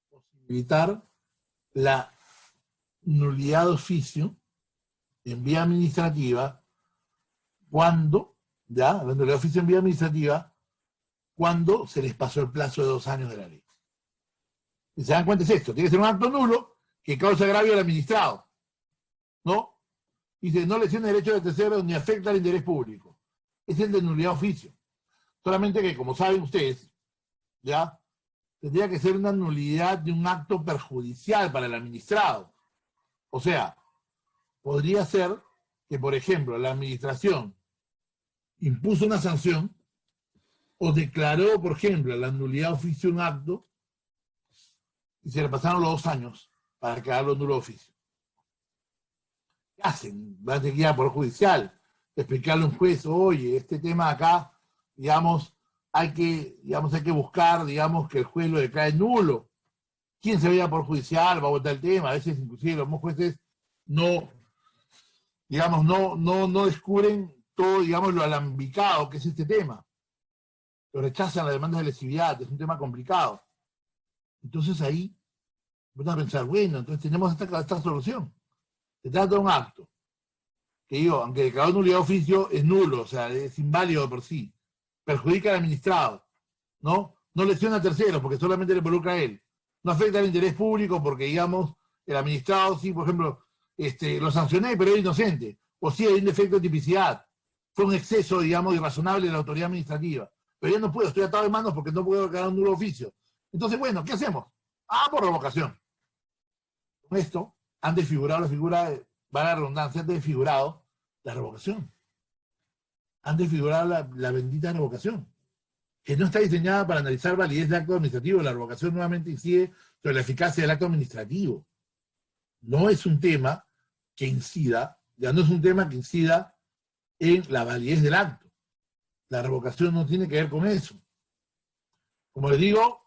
posibilitar la nulidad de oficio en vía administrativa cuando, ¿ya? La nulidad de oficio en vía administrativa cuando se les pasó el plazo de 2 años de la ley. Y se dan cuenta es esto, tiene que ser un acto nulo que causa agravio al administrado, ¿no? Dice, no lesiona derechos de terceros ni afecta al interés público. Es el de nulidad de oficio. Solamente que, como saben ustedes, ¿ya? Tendría que ser una nulidad de un acto perjudicial para el administrado. O sea, podría ser que, por ejemplo, la administración impuso una sanción o declaró, por ejemplo, la nulidad de oficio un acto y se le pasaron los 2 años para declararlo nulo de oficio. ¿Qué hacen? Van a tener que ir a por judicial, explicarle a un juez, oye, este tema acá, digamos, hay que buscar, digamos, que el juez lo declare nulo. ¿Quién se vaya por judicial? Va a votar el tema. A veces, inclusive, los jueces no descubren todo, digamos, lo alambicado que es este tema. Lo rechazan la demanda de lesividad, es un tema complicado. Entonces ahí van a pensar, bueno, entonces tenemos esta solución. Se trata de un acto que digo, aunque declarado nulidad de oficio, es nulo, o sea, es inválido por sí. Perjudica al administrado, ¿no? No lesiona a terceros porque solamente le involucra a él. No afecta al interés público porque, digamos, el administrado, sí, por ejemplo, lo sancioné, pero es inocente. O sí, hay un defecto de tipicidad. Fue un exceso, digamos, irrazonable de la autoridad administrativa. Pero yo no puedo, estoy atado de manos porque no puedo declarar un nulo oficio. Entonces, bueno, ¿qué hacemos? Por revocación. Con esto han desfigurado la figura, va la redundancia, han desfigurado la revocación. Han desfigurado la bendita revocación, que no está diseñada para analizar validez del acto administrativo. La revocación nuevamente incide sobre la eficacia del acto administrativo. No es un tema que incida, ya no es un tema que incida en la validez del acto. La revocación no tiene que ver con eso. Como les digo,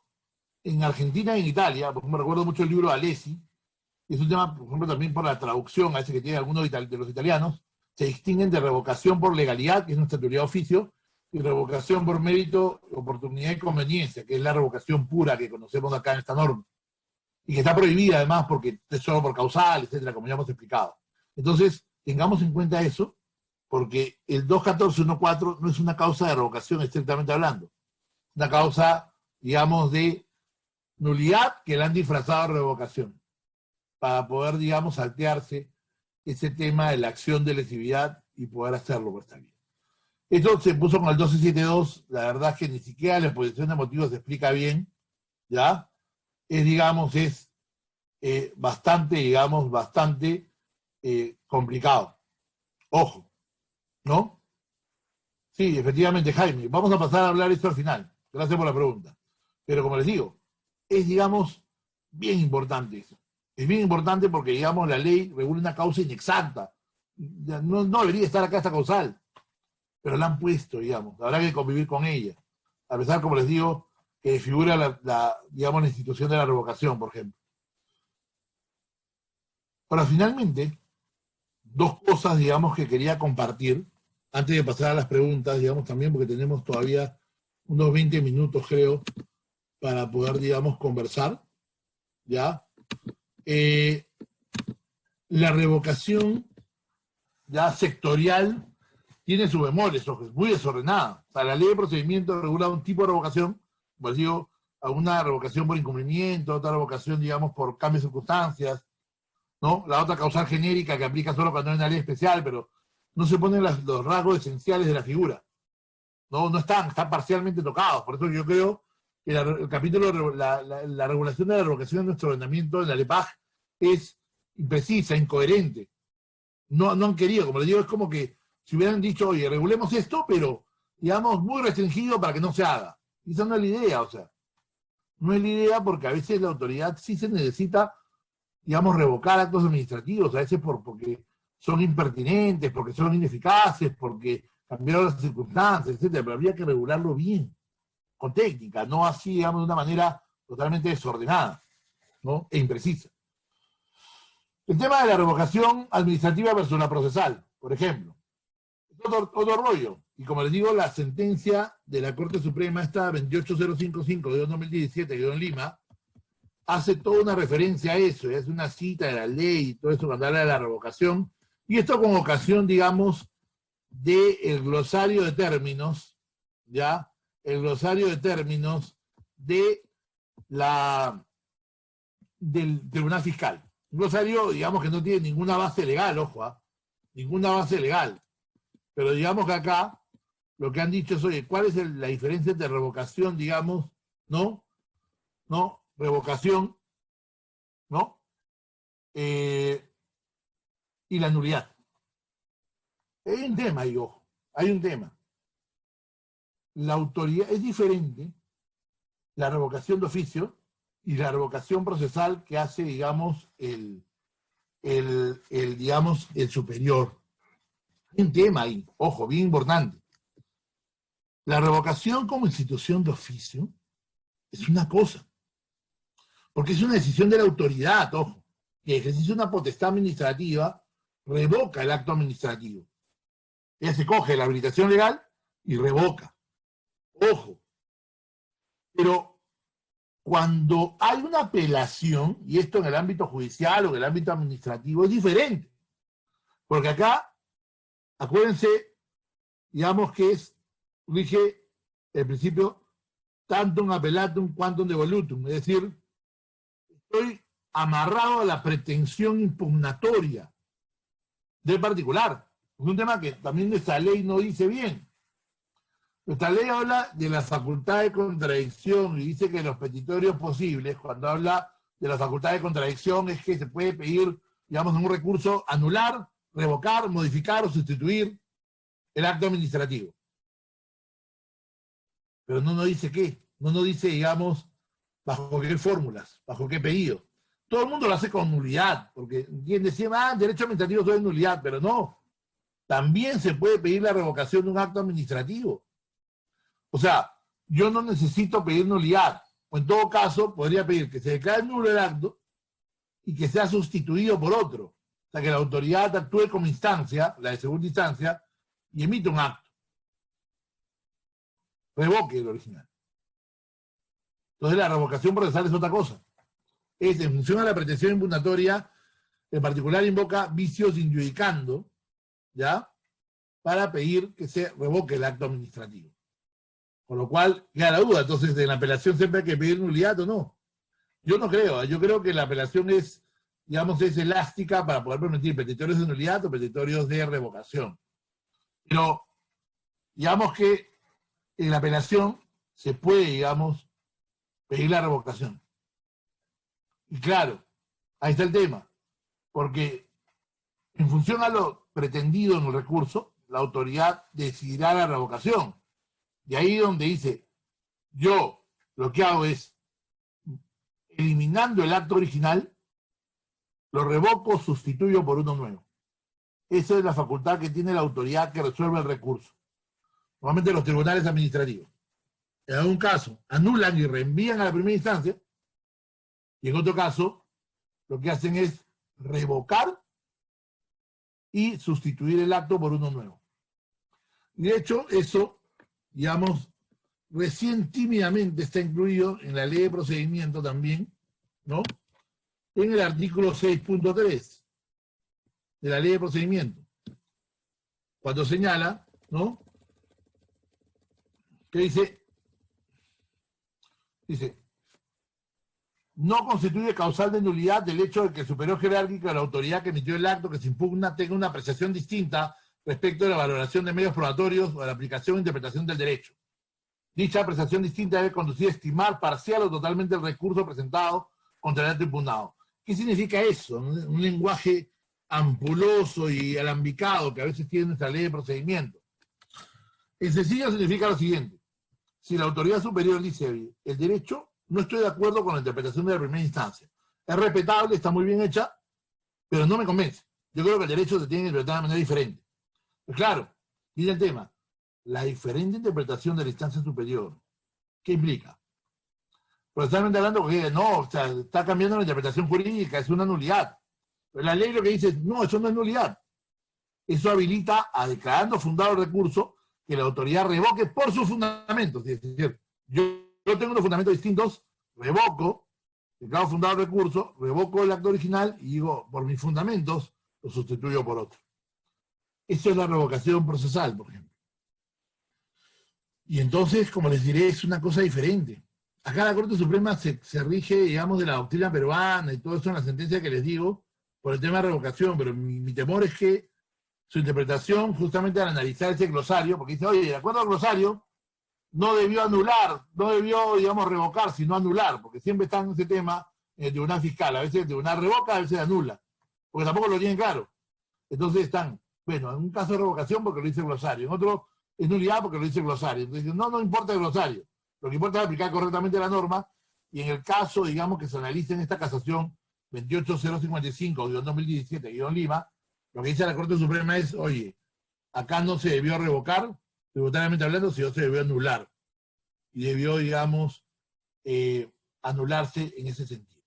en Argentina y en Italia, por ejemplo, recuerdo mucho el libro de Alessi, es un tema, por ejemplo, también por la traducción, a ese que tiene algunos de los italianos, se distinguen de revocación por legalidad, que es nuestra teoría de oficio, y revocación por mérito, oportunidad y conveniencia, que es la revocación pura que conocemos acá en esta norma. Y que está prohibida además porque es solo por causal, etcétera, como ya hemos explicado. Entonces, tengamos en cuenta eso, porque el 214.1.4 no es una causa de revocación estrictamente hablando. Una causa, digamos, de nulidad que la han disfrazado de revocación, para poder, digamos, saltearse ese tema de la acción de lesividad y poder hacerlo por esta vía. Esto se puso con el 1272, la verdad es que ni siquiera la exposición de motivos se explica bien, ¿ya? Es bastante complicado. Ojo, ¿no? Sí, efectivamente, Jaime. Vamos a pasar a hablar esto al final. Gracias por la pregunta. Pero como les digo, es, digamos, bien importante eso. Es bien importante porque, digamos, la ley regula una causa inexacta. No debería estar acá esta causal, pero la han puesto, digamos. Habrá que convivir con ella. A pesar, como les digo, que figura digamos, la institución de la revocación, por ejemplo. Ahora, finalmente, 2 cosas, digamos, que quería compartir, antes de pasar a las preguntas, digamos, también porque tenemos todavía unos 20 minutos, creo, para poder, digamos, conversar, ¿ya? La revocación ya sectorial tiene sus bemoles, es muy desordenada. O sea, la ley de procedimiento regula un tipo de revocación, como digo, una revocación por incumplimiento, otra revocación, digamos, por cambio de circunstancias, ¿no? La otra causal genérica que aplica solo cuando hay una ley especial, pero no se ponen los rasgos esenciales de la figura. No están parcialmente tocados. Por eso yo creo que el capítulo, la regulación de la revocación de nuestro ordenamiento en la LEPAJ es imprecisa, incoherente. No han querido, como les digo, es como que si hubieran dicho, oye, regulemos esto, pero, digamos, muy restringido para que no se haga. Y esa no es la idea, o sea. No es la idea porque a veces la autoridad sí se necesita, digamos, revocar actos administrativos, a veces porque son impertinentes, porque son ineficaces, porque cambiaron las circunstancias, etcétera, pero habría que regularlo bien, con técnica, no así, digamos, de una manera totalmente desordenada, ¿no? E imprecisa. El tema de la revocación administrativa versus la procesal, por ejemplo. Otro rollo. Y como les digo, la sentencia de la Corte Suprema, esta 28055 de 2017, que dio en Lima, hace toda una referencia a eso, es una cita de la ley y todo eso cuando habla de la revocación. Y esto con ocasión, digamos, del glosario de términos, ¿ya? El glosario de términos del Tribunal Fiscal. Un glosario, digamos, que no tiene ninguna base legal, ojo, ninguna base legal. Pero digamos que acá lo que han dicho es, oye, ¿cuál es la diferencia entre revocación, digamos, ¿no? Revocación, ¿no? Y la nulidad. Hay un tema ahí, ojo, hay un tema. La autoridad es diferente, la revocación de oficio y la revocación procesal que hace, digamos, digamos, el superior. Hay un tema ahí, ojo, bien importante. La revocación como institución de oficio es una cosa, porque es una decisión de la autoridad, ojo, que ejerce una potestad administrativa, revoca el acto administrativo. Ella se coge la habilitación legal y revoca. Ojo. Pero cuando hay una apelación, y esto en el ámbito judicial o en el ámbito administrativo, es diferente. Porque acá, acuérdense, digamos que rige el principio tantum appellatum quantum devolutum, es decir, estoy amarrado a la pretensión impugnatoria del particular. Es un tema que también esta ley no dice bien. Nuestra ley habla de la facultad de contradicción y dice que los petitorios posibles, cuando habla de la facultad de contradicción, es que se puede pedir, digamos, en un recurso, anular, revocar, modificar o sustituir el acto administrativo. Pero no nos dice qué, no nos dice, digamos, bajo qué fórmulas, bajo qué pedido. Todo el mundo lo hace con nulidad, porque quien decía, derecho administrativo solo es nulidad, pero no. También se puede pedir la revocación de un acto administrativo. O sea, yo no necesito pedir nulidad, o en todo caso podría pedir que se declare nulo el acto y que sea sustituido por otro. O sea, que la autoridad actúe como instancia, la de segunda instancia, y emite un acto. Revoque el original. Entonces la revocación procesal es otra cosa. Es en función a la pretensión impugnatoria, en particular invoca vicios injudicando, ¿ya? Para pedir que se revoque el acto administrativo. Con lo cual, queda la duda, entonces, ¿en la apelación siempre hay que pedir nulidad o no? Yo no creo, yo creo que la apelación es, digamos, es elástica para poder permitir petitorios de nulidad o petitorios de revocación. Pero, digamos que en la apelación se puede, digamos, pedir la revocación. Y claro, ahí está el tema, porque en función a lo pretendido en el recurso, la autoridad decidirá la revocación. Y ahí donde dice, yo lo que hago es, eliminando el acto original, lo revoco, sustituyo por uno nuevo. Esa es la facultad que tiene la autoridad que resuelve el recurso. Normalmente los tribunales administrativos. En algún caso, anulan y reenvían a la primera instancia, y en otro caso, lo que hacen es revocar y sustituir el acto por uno nuevo. Y de hecho, eso, digamos, recién tímidamente está incluido en la ley de procedimiento también, ¿no? En el artículo 6.3 de la ley de procedimiento, cuando señala, ¿no? Que dice, no constituye causal de nulidad el hecho de que el superior jerárquico de la autoridad que emitió el acto que se impugna tenga una apreciación distinta respecto de la valoración de medios probatorios o de la aplicación e interpretación del derecho. Dicha apreciación distinta debe conducir a estimar parcial o totalmente el recurso presentado contra el acto impugnado. ¿Qué significa eso? Un lenguaje ampuloso y alambicado que a veces tiene nuestra ley de procedimiento. En sencillo significa lo siguiente. Si la autoridad superior dice, el derecho, no estoy de acuerdo con la interpretación de la primera instancia. Es respetable, está muy bien hecha, pero no me convence. Yo creo que el derecho se tiene que interpretar de manera diferente. Pues claro, dice el tema, la diferente interpretación de la instancia superior, ¿qué implica? Procesalmente hablando, porque no, o sea, está cambiando la interpretación jurídica, es una nulidad. Pero la ley lo que dice es, no, eso no es nulidad. Eso habilita a, declarando fundado el recurso, que la autoridad revoque por sus fundamentos. Es decir, yo tengo unos fundamentos distintos, revoco, declaro fundado el recurso, revoco el acto original y digo, por mis fundamentos, lo sustituyo por otro. Eso es la revocación procesal, por ejemplo. Y entonces, como les diré, es una cosa diferente. Acá la Corte Suprema se rige, digamos, de la doctrina peruana y todo eso en la sentencia que les digo, por el tema de revocación, pero mi temor es que su interpretación, justamente al analizar ese glosario, porque dice, oye, de acuerdo al glosario, no debió anular, no debió, digamos, revocar, sino anular, porque siempre está en ese tema en el tribunal fiscal, a veces el tribunal revoca, a veces anula, porque tampoco lo tienen claro. Entonces están, bueno, en un caso de revocación porque lo dice el glosario, en otro es nulidad porque lo dice el glosario. Entonces no importa el glosario, lo que importa es aplicar correctamente la norma, y en el caso, digamos, que se analice en esta casación 28055-2017-Lima, lo que dice la Corte Suprema es, oye, acá no se debió revocar, tributariamente hablando, sino se debió anular. Y debió, digamos, anularse en ese sentido.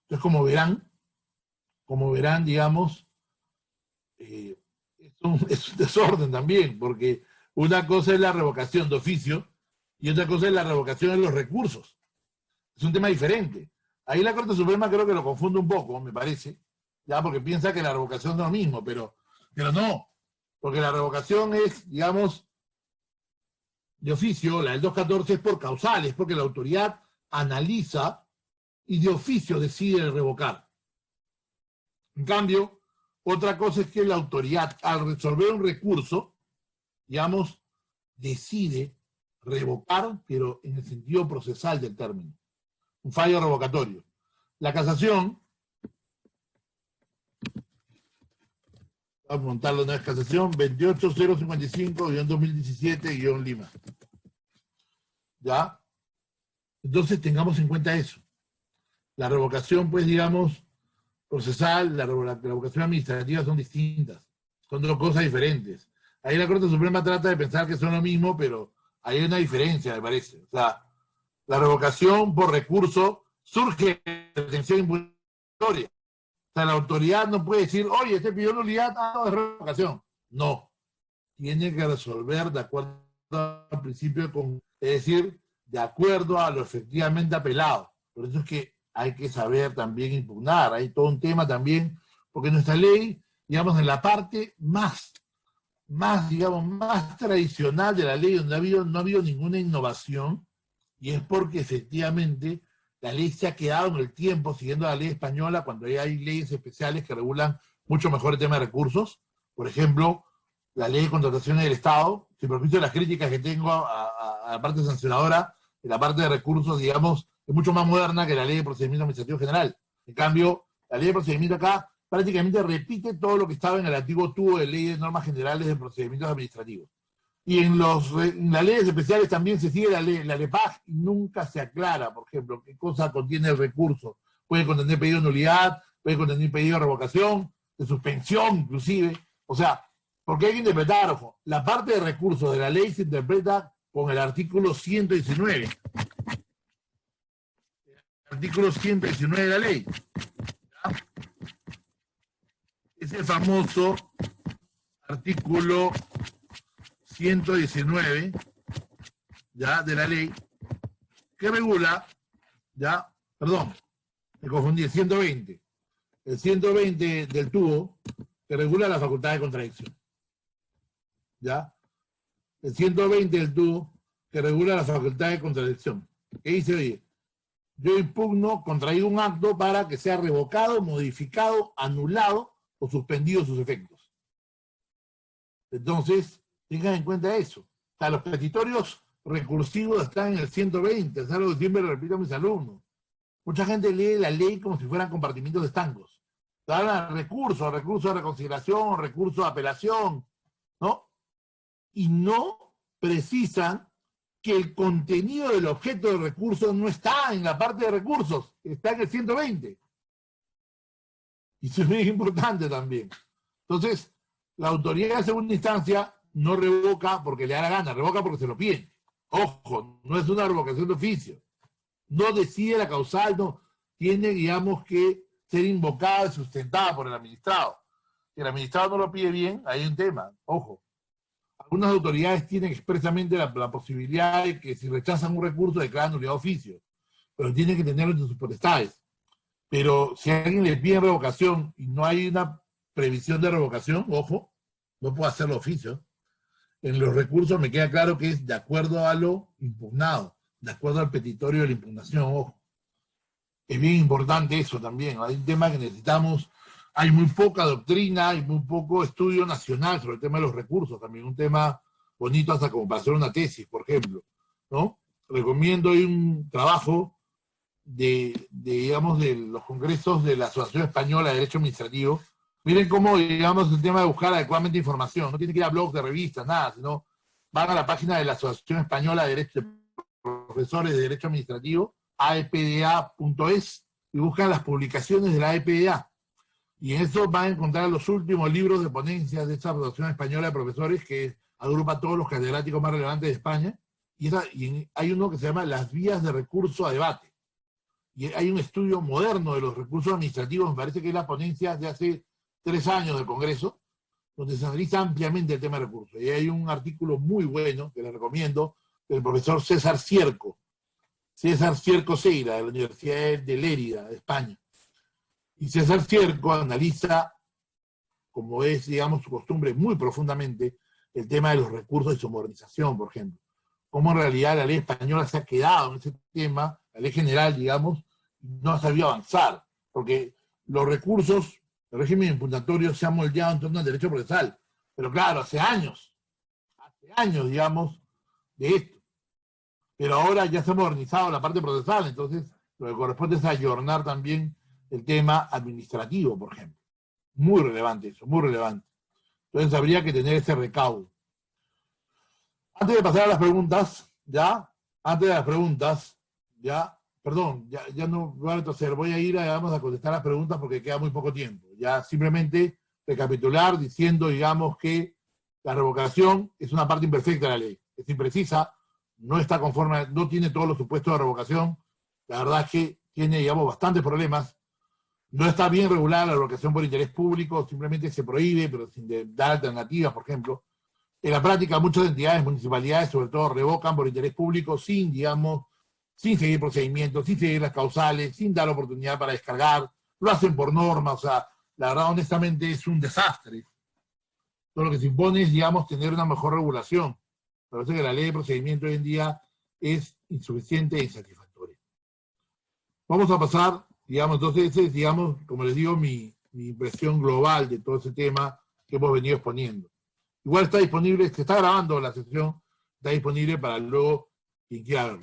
Entonces, como verán, digamos, es un desorden también, porque una cosa es la revocación de oficio y otra cosa es la revocación de los recursos. Es un tema diferente. Ahí la Corte Suprema creo que lo confunde un poco, me parece, ya porque piensa que la revocación es lo mismo, pero no, porque la revocación es, digamos, de oficio, la del 214 es por causal, es porque la autoridad analiza y de oficio decide revocar. En cambio, otra cosa es que la autoridad, al resolver un recurso, digamos, decide revocar, pero en el sentido procesal del término. Un fallo revocatorio. La casación, vamos a montarlo en la casación, 28055-2017-Lima. ¿Ya? Entonces tengamos en cuenta eso. La revocación, pues, digamos, procesal, la revocación administrativa son distintas. Son dos cosas diferentes. Ahí la Corte Suprema trata de pensar que son lo mismo, pero hay una diferencia, me parece. O sea, la revocación por recurso surge de detención impunitoria. O sea, la autoridad no puede decir, oye, este pidió nulidad, no, es revocación. No. Tiene que resolver de acuerdo al principio, es decir, de acuerdo a lo efectivamente apelado. Por eso es que hay que saber también impugnar. Hay todo un tema también, porque nuestra ley, digamos, en la parte más tradicional de la ley, donde no ha habido ninguna innovación, y es porque efectivamente la ley se ha quedado en el tiempo siguiendo la ley española cuando hay leyes especiales que regulan mucho mejor el tema de recursos. Por ejemplo, la ley de contrataciones del Estado, sin perjuicio de las críticas que tengo a la parte sancionadora, en la parte de recursos, digamos, es mucho más moderna que la ley de procedimiento administrativo general. En cambio, la ley de procedimiento acá prácticamente repite todo lo que estaba en el antiguo tubo de ley de normas generales de procedimientos administrativos. Y en las leyes especiales también se sigue la LEPAG y nunca se aclara, por ejemplo, qué cosa contiene el recurso. Puede contener pedido de nulidad, puede contener pedido de revocación, de suspensión inclusive. O sea, porque hay que interpretar, ojo, la parte de recursos de la ley se interpreta con el artículo 119. El artículo 119 de la ley. ¿Ya? Es el famoso artículo 119, ya, de la ley, que regula, ya, perdón, me confundí, el 120. El 120 del tubo, que regula la facultad de contradicción. ¿Ya? El 120 del tubo, que regula la facultad de contradicción. ¿Qué dice? Oye, yo impugno, contraigo un acto para que sea revocado, modificado, anulado o suspendido sus efectos. Entonces, tengan en cuenta eso. O sea, los petitorios recursivos están en el 120, es algo que siempre repito a mis alumnos. Mucha gente lee la ley como si fueran compartimientos estancos. Hablan recurso de reconsideración, recurso de apelación, ¿no? Y no precisan que el contenido del objeto de recurso no está en la parte de recursos, está en el 120. Y eso es muy importante también. Entonces, la autoridad de segunda instancia no revoca porque le da la gana, revoca porque se lo piden. Ojo, no es una revocación de oficio. No decide la causal, no. Tiene, digamos, que ser invocada y sustentada por el administrado. Si el administrado no lo pide bien, hay un tema. Ojo. Algunas autoridades tienen expresamente la posibilidad de que si rechazan un recurso declaran nulidad de oficio. Pero tienen que tenerlo entre sus potestades. Pero si a alguien le pide revocación y no hay una previsión de revocación, ojo, no puede hacerlo oficio. En los recursos me queda claro que es de acuerdo a lo impugnado, de acuerdo al petitorio de la impugnación, ojo. Es bien importante eso también. Hay un tema que necesitamos, hay muy poca doctrina, hay muy poco estudio nacional sobre el tema de los recursos, también un tema bonito hasta como para hacer una tesis, por ejemplo, ¿no? Recomiendo un trabajo digamos, de los congresos de la Asociación Española de Derecho Administrativo. Miren cómo, digamos, el tema de buscar adecuadamente información. No tiene que ir a blogs de revistas, nada, sino van a la página de la Asociación Española de Profesores de Derecho Administrativo, aepda.es, y buscan las publicaciones de la AEPDA. Y en eso van a encontrar los últimos libros de ponencias de esta Asociación Española de Profesores, que agrupa a todos los catedráticos más relevantes de España. Y hay uno que se llama Las vías de recurso a debate. Y hay un estudio moderno de los recursos administrativos, me parece que es la ponencia de hace 3 años del Congreso, donde se analiza ampliamente el tema de recursos. Y hay un artículo muy bueno, que les recomiendo, del profesor César Cierco Seira, de la Universidad de Lérida, de España. Y César Cierco analiza, como es, digamos, su costumbre, muy profundamente, el tema de los recursos y su modernización, por ejemplo. Cómo en realidad la ley española se ha quedado en ese tema, la ley general, digamos, no ha sabido avanzar, porque los recursos, el régimen impugnatorio se ha moldeado en torno al derecho procesal. Pero claro, hace años, digamos, de esto. Pero ahora ya se ha modernizado la parte procesal, entonces lo que corresponde es ayornar también el tema administrativo, por ejemplo. Muy relevante eso, muy relevante. Entonces habría que tener ese recaudo. Antes de pasar a las preguntas, perdón, ya no voy a retroceder, voy a ir a contestar las preguntas porque queda muy poco tiempo. Ya simplemente recapitular diciendo, digamos, que la revocación es una parte imperfecta de la ley, es imprecisa, no está conforme, no tiene todos los supuestos de revocación, la verdad es que tiene, digamos, bastantes problemas, no está bien regulada la revocación por interés público, simplemente se prohíbe, pero sin dar alternativas, por ejemplo. En la práctica, muchas entidades, municipalidades, sobre todo, revocan por interés público sin, digamos, sin seguir procedimientos, sin seguir las causales, sin dar oportunidad para descargar, lo hacen por norma, o sea, la verdad, honestamente, es un desastre. Todo lo que se impone es, digamos, tener una mejor regulación. Parece que la ley de procedimiento hoy en día es insuficiente e insatisfactoria. Vamos a pasar, digamos, entonces, esa es, digamos, como les digo, mi impresión global de todo ese tema que hemos venido exponiendo. Igual está disponible, se está grabando la sesión, está disponible para luego quien quiera verlo.